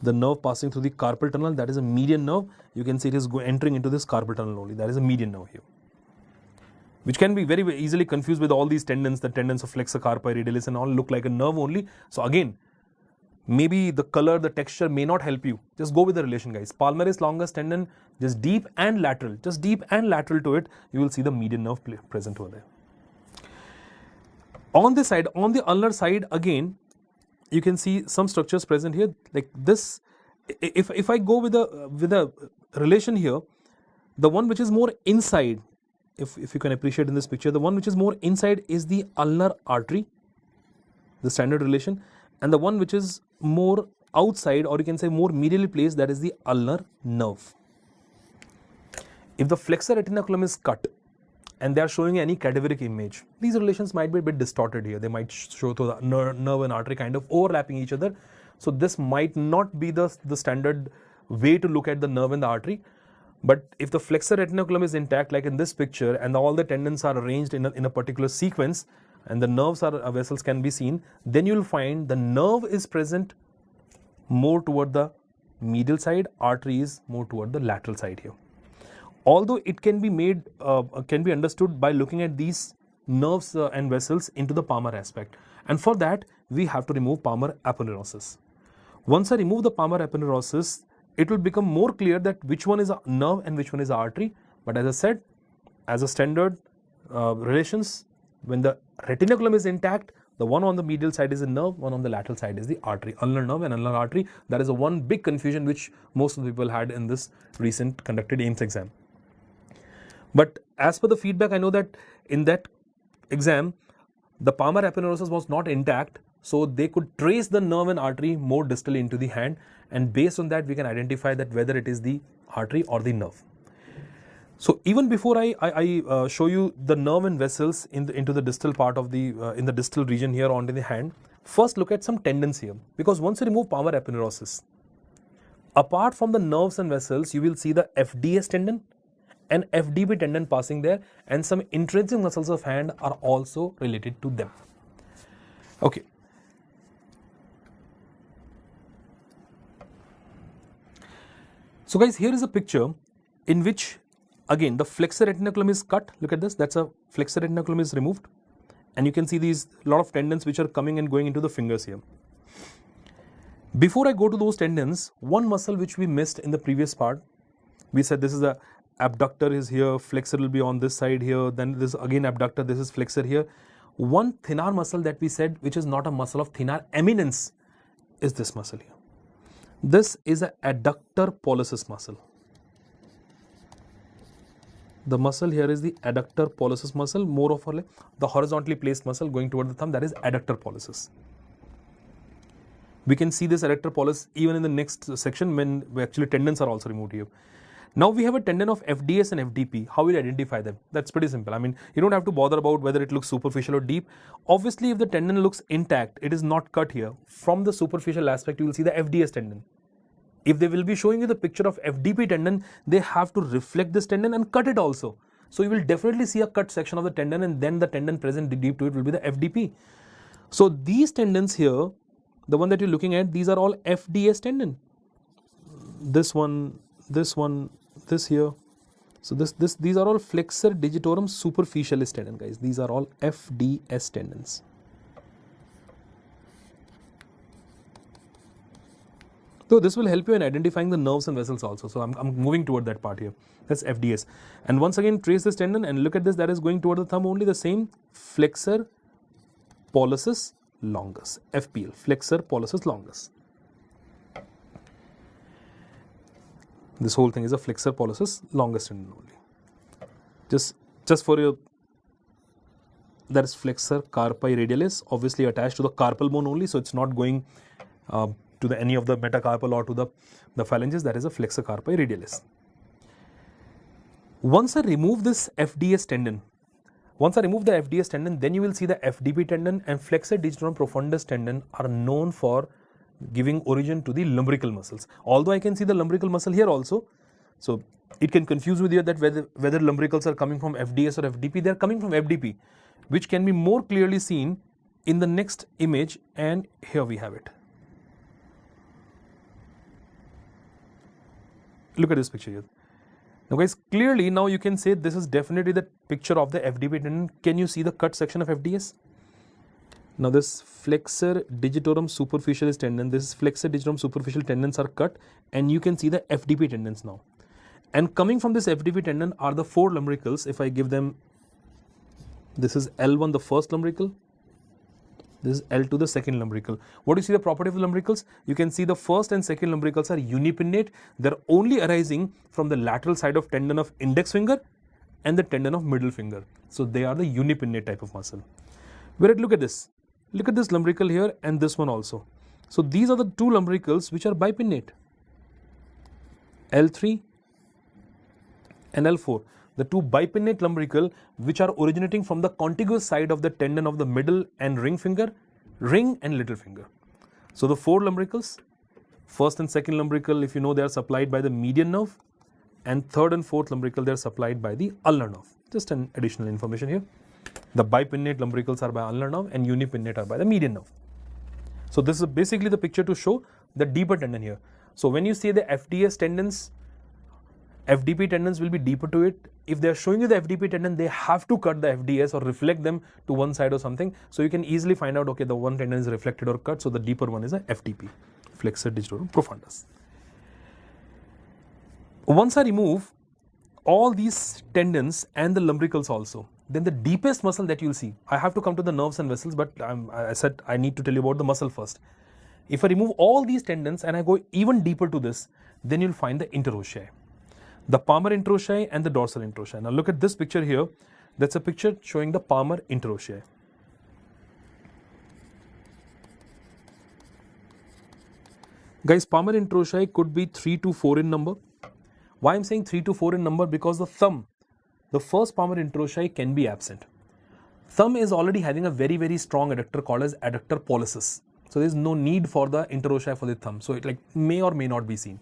The nerve passing through the carpal tunnel, that is a median nerve. You can see it is entering into this carpal tunnel only. That is a median nerve here, which can be very easily confused with all these tendons. The tendons of flexor carpi, radialis and all look like a nerve only. So again, maybe the color, the texture may not help you. Just go with the relation, guys. Palmaris longus tendon, just deep and lateral to it, you will see the median nerve present over there. On this side, on the ulnar side, again, you can see some structures present here like this. If I go with a relation here, the one which is more inside, if you can appreciate in this picture, the one which is more inside is the ulnar artery, the standard relation, and the one which is more outside, or you can say more medially placed, that is the ulnar nerve. If the flexor retinaculum is cut and they are showing any cadaveric image, these relations might be a bit distorted here. They might show to the nerve and artery kind of overlapping each other. So this might not be the standard way to look at the nerve and the artery. But if the flexor retinaculum is intact, like in this picture, and all the tendons are arranged in a particular sequence, and the nerves vessels can be seen, then you will find the nerve is present more toward the medial side, artery is more toward the lateral side here. Although it can be understood by looking at these nerves and vessels into the palmar aspect, and for that we have to remove palmar aponeurosis. Once I remove the palmar aponeurosis, it will become more clear that which one is a nerve and which one is an artery. But as I said, as a standard relations, when the retinaculum is intact, the one on the medial side is a nerve, one on the lateral side is the artery, ulnar nerve and ulnar artery. That is the one big confusion which most of the people had in this recent conducted AIIMS exam. But as per the feedback, I know that in that exam, the palmar aponeurosis was not intact, so they could trace the nerve and artery more distally into the hand, and based on that we can identify that whether it is the artery or the nerve. So even before I show you the nerve and vessels into the distal part of the in the distal region here onto the hand, first look at some tendons here, because once you remove palmar aponeurosis, apart from the nerves and vessels, you will see the FDS tendon and FDB tendon passing there, and some intrinsic muscles of hand are also related to them. Okay. So guys, here is a picture in which again the flexor retinaculum is cut. Look at this, that's a flexor retinaculum is removed, and you can see these lot of tendons which are coming and going into the fingers here. Before I go to those tendons, one muscle which we missed in the previous part, we said this is the abductor is here, flexor will be on this side here, then this again abductor, this is flexor here. One thenar muscle that we said which is not a muscle of thenar eminence is this muscle here. This is an adductor pollicis muscle. The muscle here is the adductor pollicis muscle, more of the horizontally placed muscle going toward the thumb, that is adductor pollicis. We can see this adductor pollicis even in the next section when actually tendons are also removed here. Now we have a tendon of FDS and FDP. How will you identify them? That's pretty simple. I mean, you don't have to bother about whether it looks superficial or deep. Obviously, if the tendon looks intact, it is not cut here. From the superficial aspect, you will see the FDS tendon. If they will be showing you the picture of FDP tendon, they have to reflect this tendon and cut it also. So you will definitely see a cut section of the tendon, and then the tendon present deep to it will be the FDP. So these tendons here, the one that you're looking at, these are all FDS tendon. This one, this here. So these are all flexor digitorum superficialis tendon, guys. These are all FDS tendons. So this will help you in identifying the nerves and vessels also. So I'm moving toward that part here. That's FDS. And once again, trace this tendon and look at this. That is going toward the thumb only, the same flexor pollicis longus, FPL, flexor pollicis longus. This whole thing is a flexor pollicis longus tendon only. Just for your, that is flexor carpi radialis, obviously attached to the carpal bone only. So it's not going to any of the metacarpal or to the phalanges. That is a flexor carpi radialis. Once I remove this FDS tendon, then you will see the FDP tendon and flexor digitorum profundus tendon are known for giving origin to the lumbrical muscles. Although I can see the lumbrical muscle here also, so it can confuse with you that whether lumbricals are coming from FDS or FDP. They are coming from FDP, which can be more clearly seen in the next image, and here we have it. Look at this picture here. Now guys, clearly now you can say this is definitely the picture of the FDP tendon. Can you see the cut section of FDS? Now this flexor digitorum superficialis tendon, this flexor digitorum superficial tendons are cut, and you can see the FDP tendons now. And coming from this FDP tendon are the four lumbricals. If I give them, this is L1, the first lumbrical. This is L2, the second lumbrical. What do you see the property of the lumbricals? You can see the first and second lumbricals are unipinnate. They're only arising from the lateral side of tendon of index finger and the tendon of middle finger. So they are the unipinnate type of muscle. Whereas look at this. Look at this lumbrical here and this one also. So these are the two lumbricals which are bipinnate. L3 and L4. The two bipinnate lumbrical which are originating from the contiguous side of the tendon of the middle and ring finger, ring and little finger. So the four lumbricals, first and second lumbrical, if you know, they are supplied by the median nerve, and third and fourth lumbrical, they are supplied by the ulnar nerve. Just an additional information here. The bipinnate lumbricals are by ulnar nerve and unipinnate are by the median nerve. So this is basically the picture to show the deeper tendon here. So when you say the FDS tendons, FDP tendons will be deeper to it. If they are showing you the FDP tendon, they have to cut the FDS or reflect them to one side or something. So you can easily find out, okay, the one tendon is reflected or cut. So the deeper one is a FDP, flexor digitorum profundus. Once I remove all these tendons and the lumbricals also, then the deepest muscle that you'll see, I have to come to the nerves and vessels, but I said I need to tell you about the muscle first. If I remove all these tendons and I go even deeper to this, then you'll find the interossei. The palmar interossei and the dorsal interossei. Now look at this picture here. That's a picture showing the palmar interossei. Guys, palmar interossei could be 3 to 4 in number. Why I'm saying 3 to 4 in number? Because the thumb, the first palmar interossei can be absent. Thumb is already having a very, very strong adductor called as adductor pollicis. So there is no need for the interossei for the thumb. So it may or may not be seen.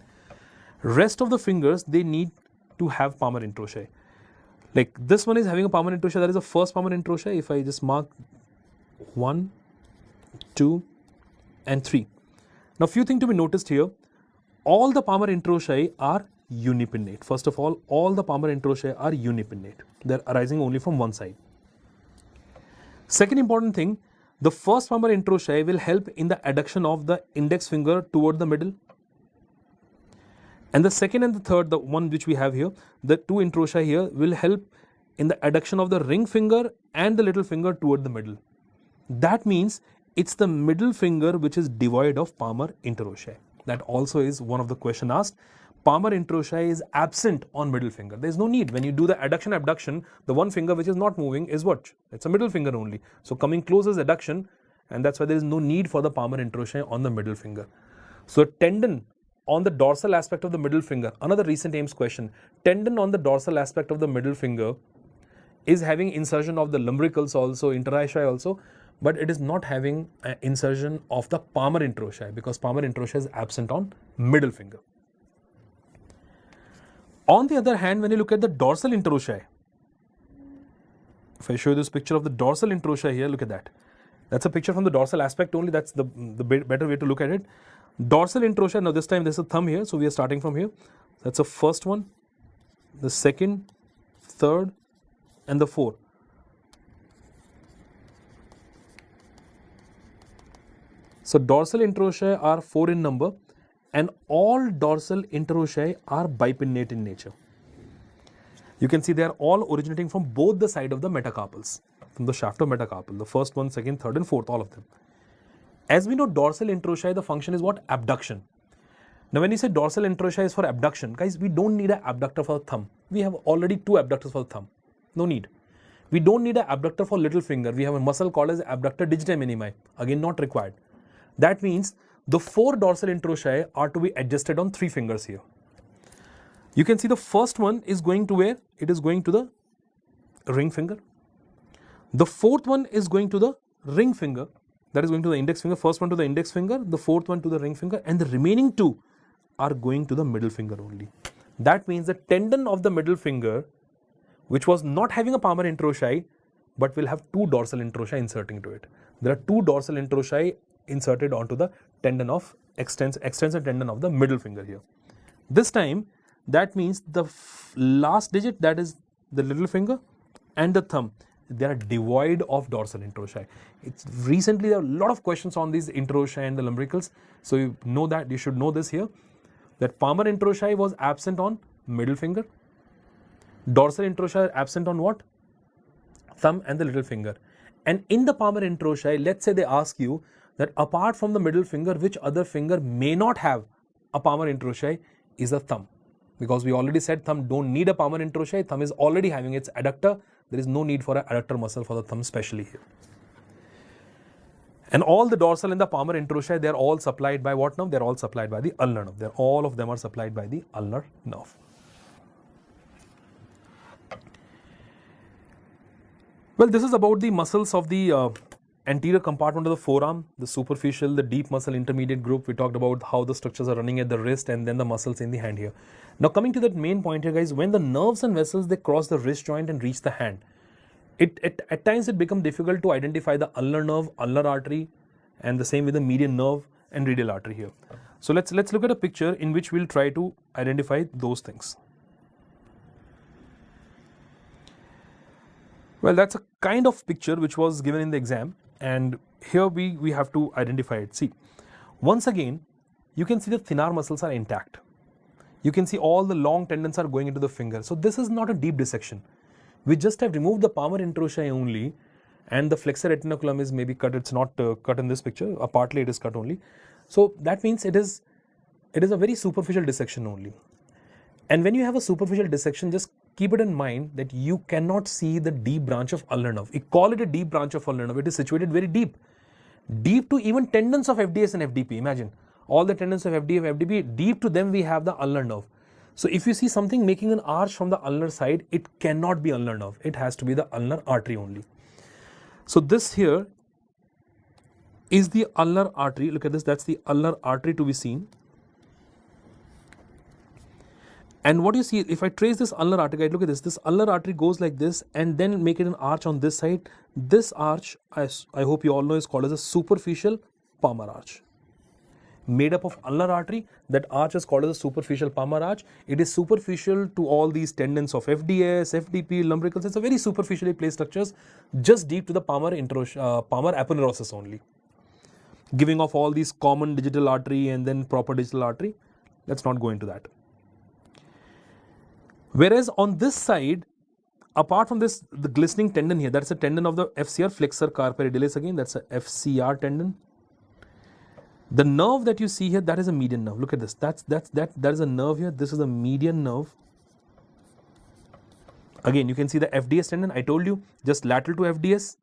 Rest of the fingers, they need to have palmar interossei. Like this one is having a palmar interossei, that is the first palmar interossei. If I just mark 1, 2 and 3. Now few things to be noticed here. All the palmar interossei are unipinnate. First of all the palmar interossei are unipinnate. They're arising only from one side. Second important thing, the first palmar interossei will help in the adduction of the index finger toward the middle. And the second and the third, the one which we have here, the two interossei here will help in the adduction of the ring finger and the little finger toward the middle. That means it's the middle finger which is devoid of palmar interossei. That also is one of the question asked. Palmar interossei is absent on middle finger. There is no need. When you do the adduction abduction, the one finger which is not moving is what? It's a middle finger only. So coming close is adduction, and that's why there is no need for the palmar interossei on the middle finger. So tendon on the dorsal aspect of the middle finger, another recent AIIMS question, tendon on the dorsal aspect of the middle finger is having insertion of the lumbricals also, interossei also, but it is not having an insertion of the palmar interossei because palmar interossei is absent on middle finger. On the other hand, when you look at the dorsal interossei, if I show you this picture of the dorsal interossei here, look at that. That's a picture from the dorsal aspect only. That's the better way to look at it. Dorsal interossei, now this time there's a thumb here, so we are starting from here. That's the first one, the second, third, and the fourth. So dorsal interossei are 4 in number, and all dorsal interossei are bipinnate in nature. You can see they are all originating from both the side of the metacarpals, from the shaft of metacarpal, the first one, second, third, and fourth, all of them. As we know, dorsal interossei, the function is what? Abduction. Now when you say dorsal interossei is for abduction, guys, we don't need an abductor for the thumb. We have already 2 abductors for the thumb. No need. We don't need an abductor for little finger. We have a muscle called as abductor digiti minimi. Again, not required. That means the 4 dorsal interossei are to be adjusted on 3 fingers here. You can see the first one is going to where? It is going to the ring finger. The fourth one is going to the ring finger. That is going to the index finger. First one to the index finger, the fourth one to the ring finger, and the remaining 2 are going to the middle finger only. That means the tendon of the middle finger, which was not having a palmar interossei, but will have 2 dorsal interossei inserting to it. There are 2 dorsal interossei inserted onto the tendon of extensor tendon of the middle finger here. This time, that means the last digit, that is the little finger, and the thumb, they are devoid of dorsal interossei. Recently there are a lot of questions on these interossei and the lumbricals, so you know that, you should know this here, that palmar interossei was absent on middle finger, dorsal interossei are absent on what? Thumb and the little finger. And in the palmar interossei, let's say they ask you that apart from the middle finger, which other finger may not have a palmar interossei, is a thumb. Because we already said thumb don't need a palmar interossei, thumb is already having its adductor. There is no need for an adductor muscle for the thumb, especially here. And all the dorsal and the palmar interossei, they are all supplied by what nerve? They are all supplied by the ulnar nerve. All of them are supplied by the ulnar nerve. Well, this is about the muscles of the anterior compartment of the forearm, the superficial, the deep muscle, intermediate group. We talked about how the structures are running at the wrist and then the muscles in the hand here. Now coming to that main point here, guys, when the nerves and vessels, they cross the wrist joint and reach the hand, at times it becomes difficult to identify the ulnar nerve, ulnar artery, and the same with the median nerve and radial artery here. So let's look at a picture in which we'll try to identify those things. Well, that's a kind of picture which was given in the exam, and here we have to identify it. See, once again, you can see the thenar muscles are intact. You can see all the long tendons are going into the finger. So this is not a deep dissection. We just have removed the palmar interossei only, and the flexor retinaculum is maybe cut. It's not cut in this picture. Partly it is cut only. So that means it is a very superficial dissection only. And when you have a superficial dissection, just keep it in mind that you cannot see the deep branch of ulnar nerve. We call it a deep branch of ulnar nerve. It is situated very deep. Deep to even tendons of FDS and FDP. Imagine all the tendons of FDF, FDP, deep to them we have the ulnar nerve. So if you see something making an arch from the ulnar side, it cannot be ulnar nerve. It has to be the ulnar artery only. So this here is the ulnar artery. Look at this. That's the ulnar artery to be seen. And what you see, if I trace this ulnar artery, look at this. This ulnar artery goes like this and then make it an arch on this side. This arch, I hope you all know, is called as a superficial palmar arch. made up of ulnar artery. That arch is called as a superficial palmar arch. It is superficial to all these tendons of FDS, FDP, lumbricals. It's a very superficially placed structures, just deep to the palmar aponeurosis only, giving off all these common digital artery and then proper digital artery. Let's not go into that. Whereas on this side, apart from this, the glistening tendon here, that's a tendon of the FCR, flexor carpi radialis again, that's a FCR tendon. The nerve that you see here, that is a median nerve. Look at this. That is a nerve here. This is a median nerve. Again, you can see the FDS tendon. I told you, just lateral to FDS,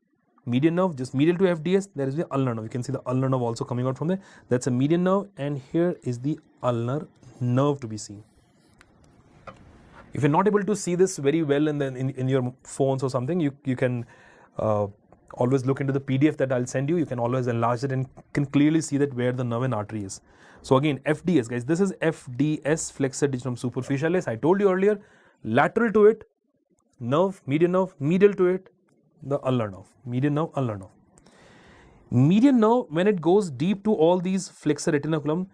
median nerve, just medial to FDS, there is the ulnar nerve. You can see the ulnar nerve also coming out from there. That's a median nerve, and here is the ulnar nerve to be seen. If you're not able to see this very well in your phones or something, you can always look into the PDF that I'll send you. You can always enlarge it and can clearly see that where the nerve and artery is. So again, FDS, guys, this is FDS, flexor digitum superficialis. I told you earlier, lateral to it, nerve, medial to it, the ulnar nerve, median nerve, ulnar nerve. Median nerve, when it goes deep to all these flexor retinaculum,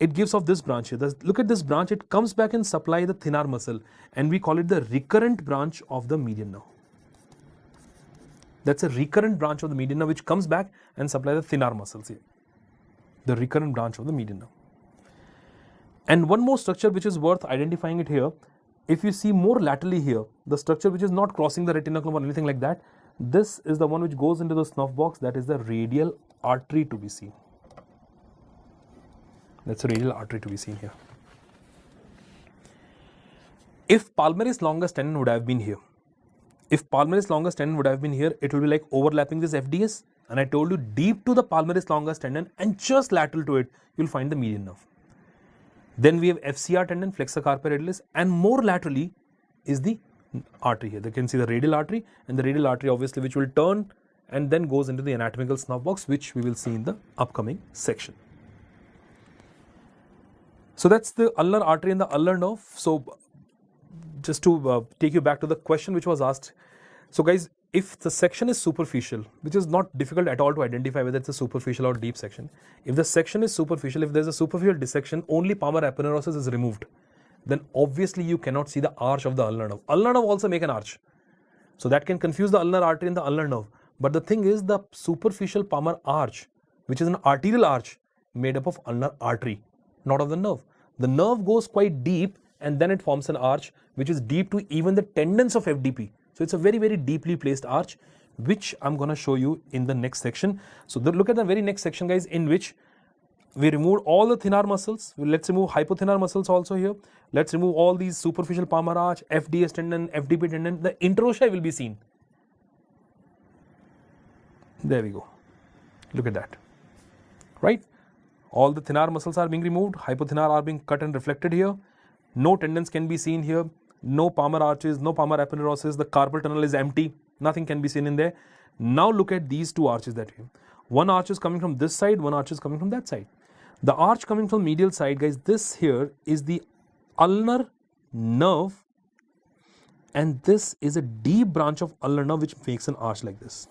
it gives off this branch here. Look at this branch, it comes back and supply the thenar muscle, and we call it the recurrent branch of the median nerve. That's a recurrent branch of the median nerve which comes back and supply the thenar muscles here. The recurrent branch of the median nerve. And one more structure which is worth identifying it here. If you see more laterally here, the structure which is not crossing the retinaculum or anything like that, this is the one which goes into the snuff box, that is the radial artery to be seen. That's a radial artery to be seen here. If palmaris longus tendon would have been here, it will be like overlapping this FDS, and I told you deep to the palmaris longus tendon and just lateral to it, you'll find the median nerve. Then we have FCR tendon, flexor carpi radialis, and more laterally is the artery here. You can see the radial artery, and the radial artery obviously which will turn and then goes into the anatomical snuff box, which we will see in the upcoming section. So that's the ulnar artery and the ulnar nerve. So just to take you back to the question which was asked. So guys, if the section is superficial, which is not difficult at all to identify whether it's a superficial or deep section. If the section is superficial, if there's a superficial dissection, only palmar aponeurosis is removed, then obviously you cannot see the arch of the ulnar nerve. Ulnar nerve also make an arch. So that can confuse the ulnar artery and the ulnar nerve. But the thing is, the superficial palmar arch, which is an arterial arch made up of ulnar artery, not of the nerve. The nerve goes quite deep and then it forms an arch which is deep to even the tendons of FDP. So it's a very, very deeply placed arch, which I'm going to show you in the next section. So look at the very next section, guys, in which we removed all the thenar muscles. Let's remove hypothenar muscles also here. Let's remove all these superficial palmar arch, FDS tendon, FDP tendon. The interossei will be seen. There we go. Look at that. Right? All the thenar muscles are being removed. Hypothenar are being cut and reflected here. No tendons can be seen here. No palmar arches, no palmar aponeurosis. The carpal tunnel is empty. Nothing can be seen in there. Now look at these two arches that we have. One arch is coming from this side, one arch is coming from that side. The arch coming from medial side, guys, this here is the ulnar nerve, and this is a deep branch of ulnar nerve which makes an arch like this.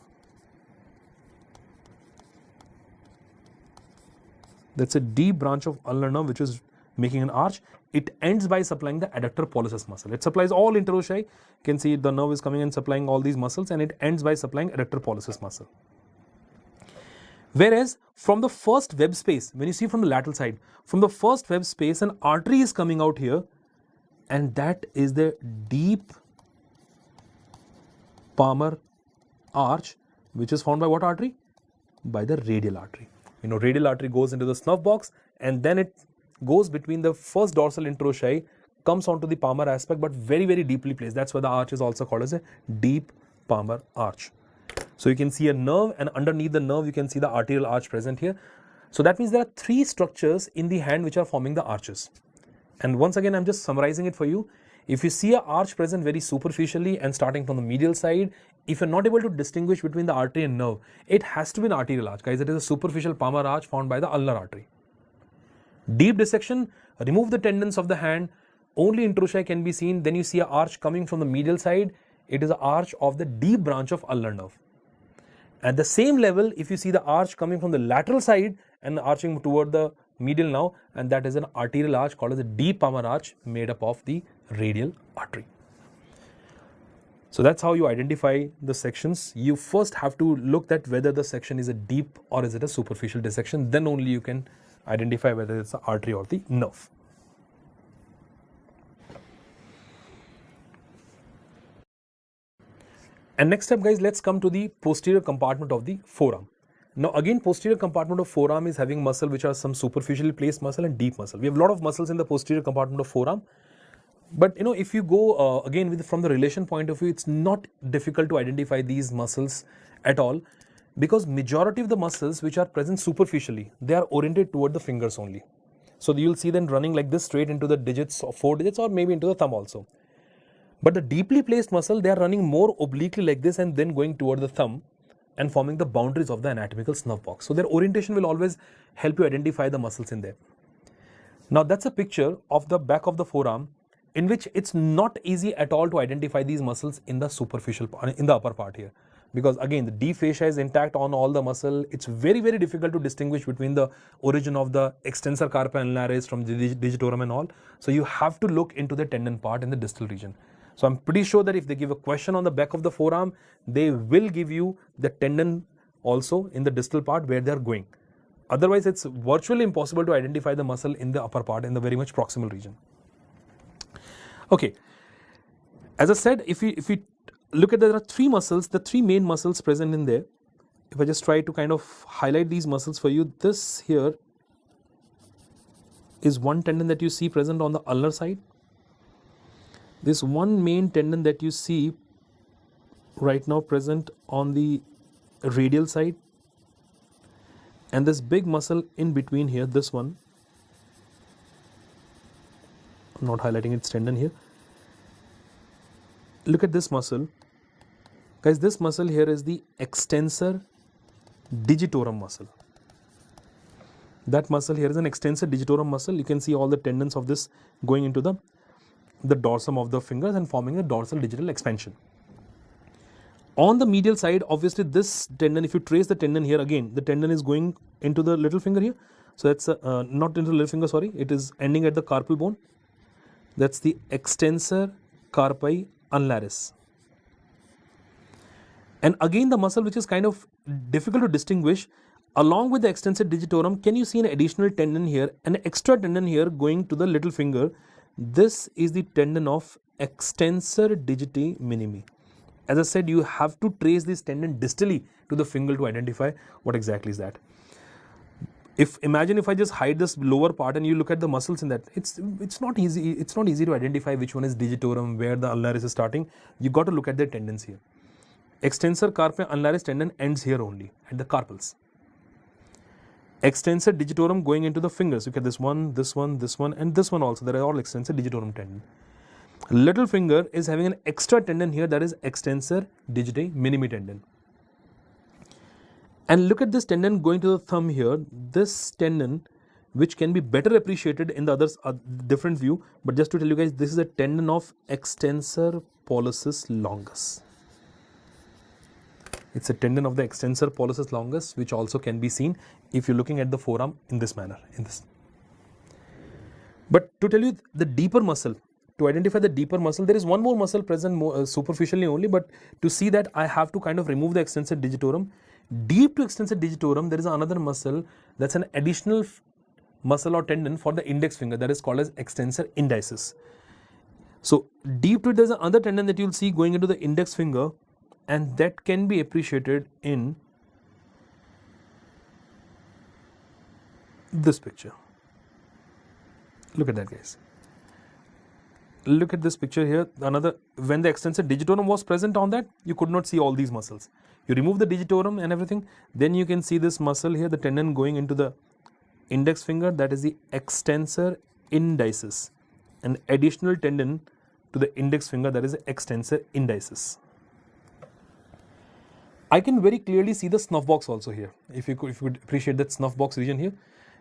That's a deep branch of ulnar nerve which is making an arch. It ends by supplying the adductor pollicis muscle. It supplies all interossei. You can see the nerve is coming and supplying all these muscles, and it ends by supplying adductor pollicis muscle. Whereas from the first web space, when you see from the lateral side, from the first web space, an artery is coming out here, and that is the deep palmar arch, which is formed by what artery? By the radial artery. You know, radial artery goes into the snuff box, and then it goes between the first dorsal interossei, comes onto the palmar aspect, but very, very deeply placed. That's why the arch is also called as a deep palmar arch. So you can see a nerve, and underneath the nerve you can see the arterial arch present here. So that means there are three structures in the hand which are forming the arches. And once again, I'm just summarizing it for you. If you see an arch present very superficially and starting from the medial side, if you're not able to distinguish between the artery and nerve, it has to be an arterial arch. Guys, it is a superficial palmar arch formed by the ulnar artery. Deep dissection, remove the tendons of the hand, only interossei can be seen. Then you see an arch coming from the medial side. It is an arch of the deep branch of ulnar nerve. At the same level, if you see the arch coming from the lateral side and arching toward the medial now, and that is an arterial arch called as a deep palmar arch made up of the radial artery. So that's how you identify the sections. You first have to look at whether the section is a deep or is it a superficial dissection. Then only you can identify whether it's the artery or the nerve. And next up, guys, let's come to the posterior compartment of the forearm. Now again, posterior compartment of forearm is having muscle which are some superficially placed muscle and deep muscle. We have a lot of muscles in the posterior compartment of forearm. But if you go again from the relation point of view, it's not difficult to identify these muscles at all, because majority of the muscles which are present superficially, they are oriented toward the fingers only. So you'll see them running like this straight into the digits or 4 digits, or maybe into the thumb also. But the deeply placed muscle, they are running more obliquely like this and then going toward the thumb and forming the boundaries of the anatomical snuff box. So their orientation will always help you identify the muscles in there. Now that's a picture of the back of the forearm, in which it's not easy at all to identify these muscles in the superficial part, in the upper part here, because again the deep fascia is intact on all the muscle. It's very difficult to distinguish between the origin of the extensor carpi ulnaris from the digitorum and all. So you have to look into the tendon part in the distal region. So I'm pretty sure that if they give a question on the back of the forearm, they will give you the tendon also in the distal part where they are going. Otherwise it's virtually impossible to identify the muscle in the upper part, in the very much proximal region. Okay, as I said, if we look at, there are 3 muscles, the 3 main muscles present in there. If I just try to kind of highlight these muscles for you, this here is one tendon that you see present on the ulnar side. This one main tendon that you see right now present on the radial side, and this big muscle in between here, this one. I'm not highlighting its tendon here. Look at this muscle. Guys, this muscle here is the extensor digitorum muscle. That muscle here is an extensor digitorum muscle. You can see all the tendons of this going into the dorsum of the fingers and forming a dorsal digital expansion. On the medial side, obviously this tendon, if you trace the tendon here, again the tendon is going into the little finger here. So that's not into the little finger, sorry, it is ending at the carpal bone. That's the extensor carpi ulnaris. And again the muscle which is kind of difficult to distinguish, along with the extensor digitorum, can you see an additional tendon here, an extra tendon here going to the little finger? This is the tendon of extensor digiti minimi. As I said, you have to trace this tendon distally to the finger to identify what exactly is that. Imagine if I just hide this lower part and you look at the muscles in that, it's not easy. It's not easy to identify which one is digitorum, where the ulnaris is starting. You got to look at the tendons here. Extensor carpi ulnaris tendon ends here only at the carpals. Extensor digitorum going into the fingers. Look at this one, this one, this one, and this one also. They are all extensor digitorum tendon. Little finger is having an extra tendon here, that is extensor digiti minimi tendon. And look at this tendon going to the thumb here. This tendon, which can be better appreciated in the others different view, but just to tell you guys, this is a tendon of extensor pollicis longus. It's a tendon of the extensor pollicis longus, which also can be seen if you're looking at the forearm in this manner, But to tell you the deeper muscle, to identify the deeper muscle, there is one more muscle present more, superficially only, but to see that I have to kind of remove the extensor digitorum. Deep to extensor digitorum, there is another muscle that's an additional muscle or tendon for the index finger, that is called as extensor indicis. So deep to it, there's another tendon that you'll see going into the index finger, and that can be appreciated in this picture. Look at that, guys. Look at this picture here. When the extensor digitorum was present on that, you could not see all these muscles. You remove the digitorum and everything, then you can see this muscle here, the tendon going into the index finger, that is the extensor indicis. An additional tendon to the index finger, that is the extensor indicis. I can very clearly see the snuff box also here. If you could appreciate that snuff box region here,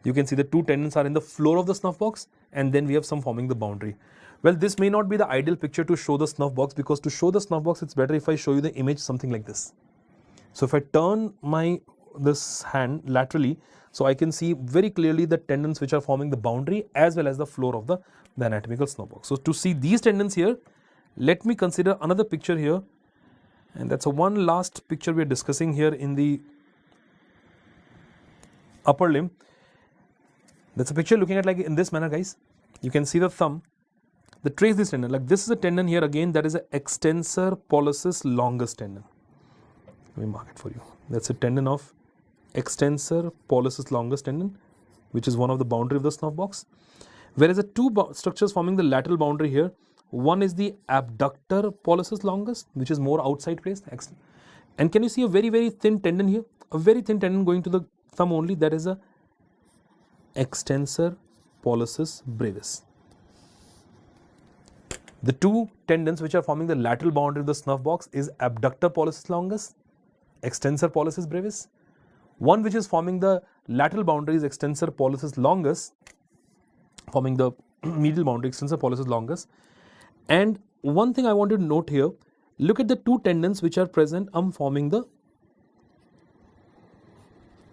you can see the 2 tendons are in the floor of the snuff box, and then we have some forming the boundary. Well, this may not be the ideal picture to show the snuff box, because to show the snuff box, it's better if I show you the image something like this. So if I turn this hand laterally, So I can see very clearly the tendons which are forming the boundary as well as the floor of the anatomical snuff box. So to see these tendons here, let me consider another picture here, and that's a one last picture we are discussing here in the upper limb. That's a picture looking at like in this manner, guys. You can see the thumb. The trace this tendon, like this is a tendon here again, that is an extensor pollicis longus tendon. Let me mark it for you. That's a tendon of extensor pollicis longus tendon, which is one of the boundary of the snuff box. Whereas the two structures forming the lateral boundary here, one is the abductor pollicis longus, which is more outside placed. And can you see a very, very thin tendon here? A very thin tendon going to the thumb only, that is a extensor pollicis brevis. The two tendons which are forming the lateral boundary of the snuff box is abductor pollicis longus, extensor pollicis brevis. One which is forming the lateral boundary is extensor pollicis longus, forming the medial boundary, extensor pollicis longus. And one thing I want to note here, look at the two tendons which are present forming the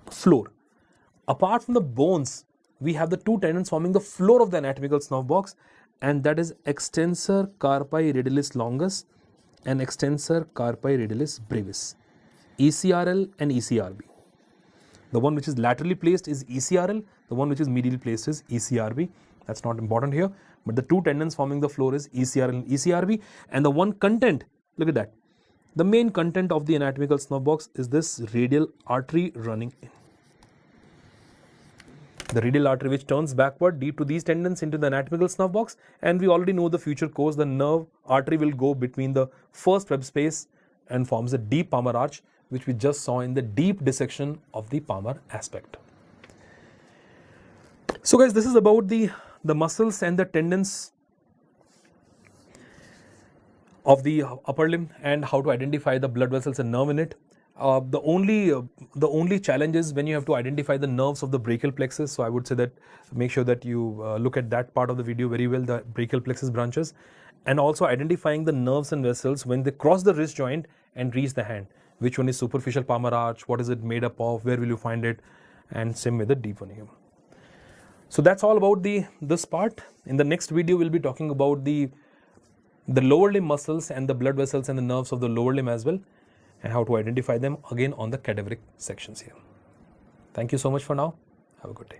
floor. Apart from the bones, we have the two tendons forming the floor of the anatomical snuff box, and that is extensor carpi radialis longus and extensor carpi radialis brevis, ECRL and ECRB. The one which is laterally placed is ECRL, the one which is medially placed is ECRB. That's not important here, but the two tendons forming the floor is ECRL and ECRB, and the one content, look at that. The main content of the anatomical snuff box is this radial artery running in. The radial artery which turns backward deep to these tendons into the anatomical snuff box, and we already know the future course. The nerve artery will go between the first Webbe space and forms a deep palmar arch, which we just saw in the deep dissection of the palmar aspect. So guys, this is about the muscles and the tendons of the upper limb and how to identify the blood vessels and nerve in it. The only challenge is when you have to identify the nerves of the brachial plexus. So I would say that make sure that you look at that part of the video very well, the brachial plexus branches, and also identifying the nerves and vessels when they cross the wrist joint and reach the hand. Which one is superficial palmar arch? What is it made up of? Where will you find it? And same with the deep one here. So that's all about this part. In the next video, we'll be talking about the lower limb muscles and the blood vessels and the nerves of the lower limb as well, and how to identify them again on the cadaveric sections here. Thank you so much for now. Have a good day.